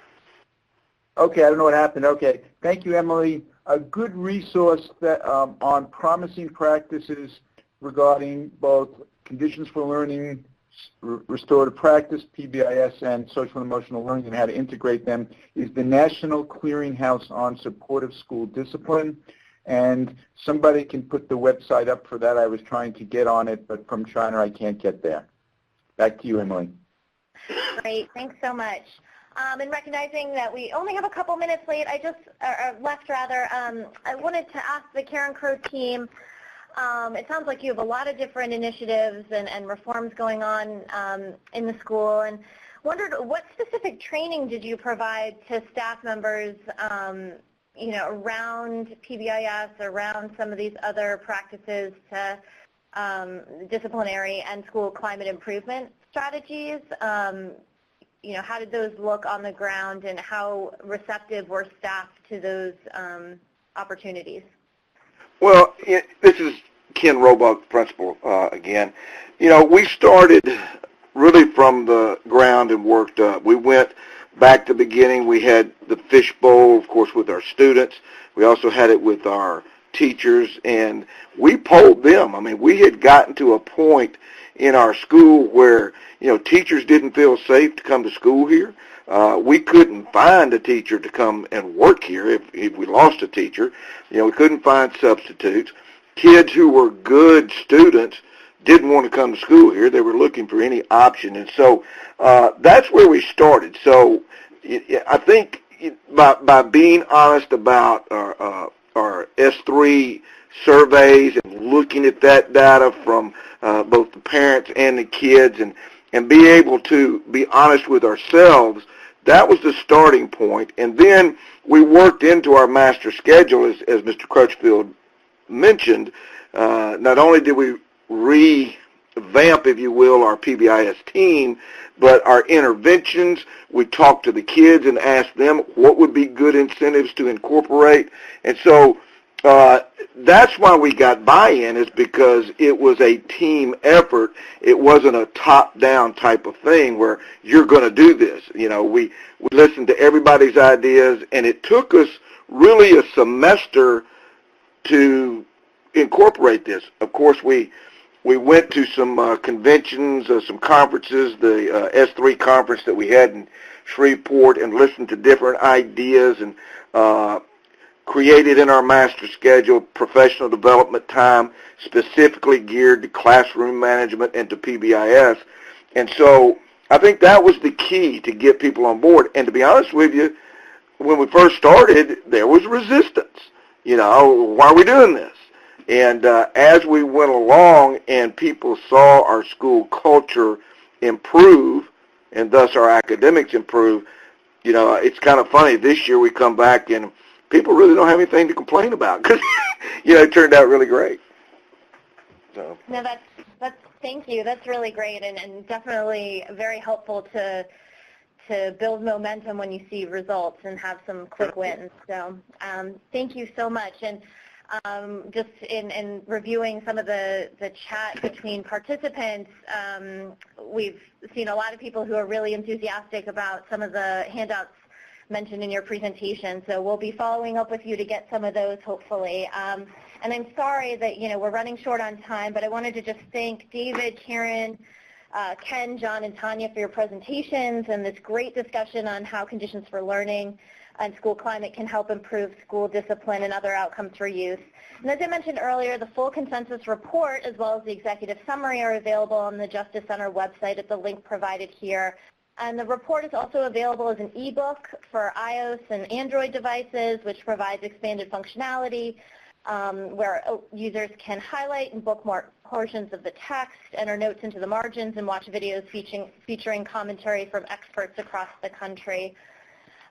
Okay, I don't know what happened. Okay, thank you, Emily. A good resource that on promising practices regarding both conditions for learning, restorative practice, PBIS, and social and emotional learning, and how to integrate them is the National Clearinghouse on Supportive School Discipline. And somebody can put the website up for that. I was trying to get on it, but from China I can't get there. Back to you, Emily. Great, thanks so much. And recognizing that we only have a couple minutes left, I wanted to ask the Karen Crow team, it sounds like you have a lot of different initiatives and reforms going on in the school, and wondered what specific training did you provide to staff members around PBIS, around some of these other practices to disciplinary and school climate improvement? strategies? How did those look on the ground, and how receptive were staff to those opportunities? Well, this is Ken Roebuck, principal, again. We started really from the ground and worked up. We went back to the beginning. We had the fishbowl, of course, with our students. We also had it with our teachers, and we polled them. I mean, we had gotten to a point in our school where, teachers didn't feel safe to come to school here. We couldn't find a teacher to come and work here if we lost a teacher. We couldn't find substitutes. Kids who were good students didn't want to come to school here. They were looking for any option. And so that's where we started. So I think by being honest about our S3 surveys and looking at that data from both the parents and the kids and be able to be honest with ourselves, that was the starting point. And then we worked into our master schedule, as Mr. Crutchfield mentioned. Not only did we revamp, if you will, our PBIS team, but our interventions, we talked to the kids and asked them what would be good incentives to incorporate. And so that's why we got buy-in, is because it was a team effort. It wasn't a top-down type of thing where you're going to do this. We listened to everybody's ideas, and it took us really a semester to incorporate this. Of course, we went to some conventions, some conferences, the S3 conference that we had in Shreveport, and listened to different ideas and created in our master schedule professional development time specifically geared to classroom management and to PBIS. And so I think that was the key to get people on board. And to be honest with you, when we first started, there was resistance. Why are we doing this? And as we went along and people saw our school culture improve and thus our academics improve, it's kind of funny. This year we come back and people really don't have anything to complain about because, it turned out really great. So. No, thank you. That's really great and definitely very helpful to build momentum when you see results and have some quick wins. So thank you so much. And just in reviewing some of the chat between participants, we've seen a lot of people who are really enthusiastic about some of the handouts mentioned in your presentation. So we'll be following up with you to get some of those, hopefully. And I'm sorry that, we're running short on time, but I wanted to just thank David, Karen, Ken, John, and Tanya for your presentations and this great discussion on how conditions for learning and school climate can help improve school discipline and other outcomes for youth. And as I mentioned earlier, the full consensus report as well as the executive summary are available on the Justice Center website at the link provided here. And the report is also available as an ebook for iOS and Android devices, which provides expanded functionality where users can highlight and bookmark portions of the text, enter notes into the margins, and watch videos featuring commentary from experts across the country.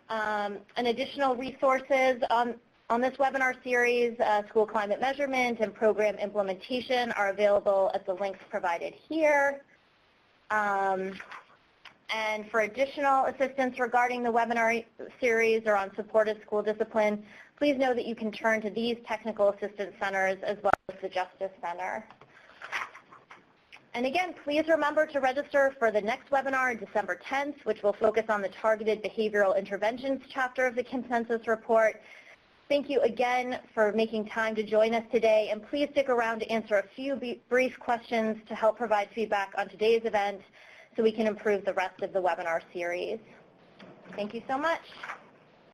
And additional resources on this webinar series, school climate measurement and program implementation, are available at the links provided here. And for additional assistance regarding the webinar series or on supportive school discipline, please know that you can turn to these technical assistance centers as well as the Justice Center. And again, please remember to register for the next webinar on December 10th, which will focus on the Targeted Behavioral Interventions chapter of the Consensus Report. Thank you again for making time to join us today, and please stick around to answer a few brief questions to help provide feedback on today's event so we can improve the rest of the webinar series. Thank you so much.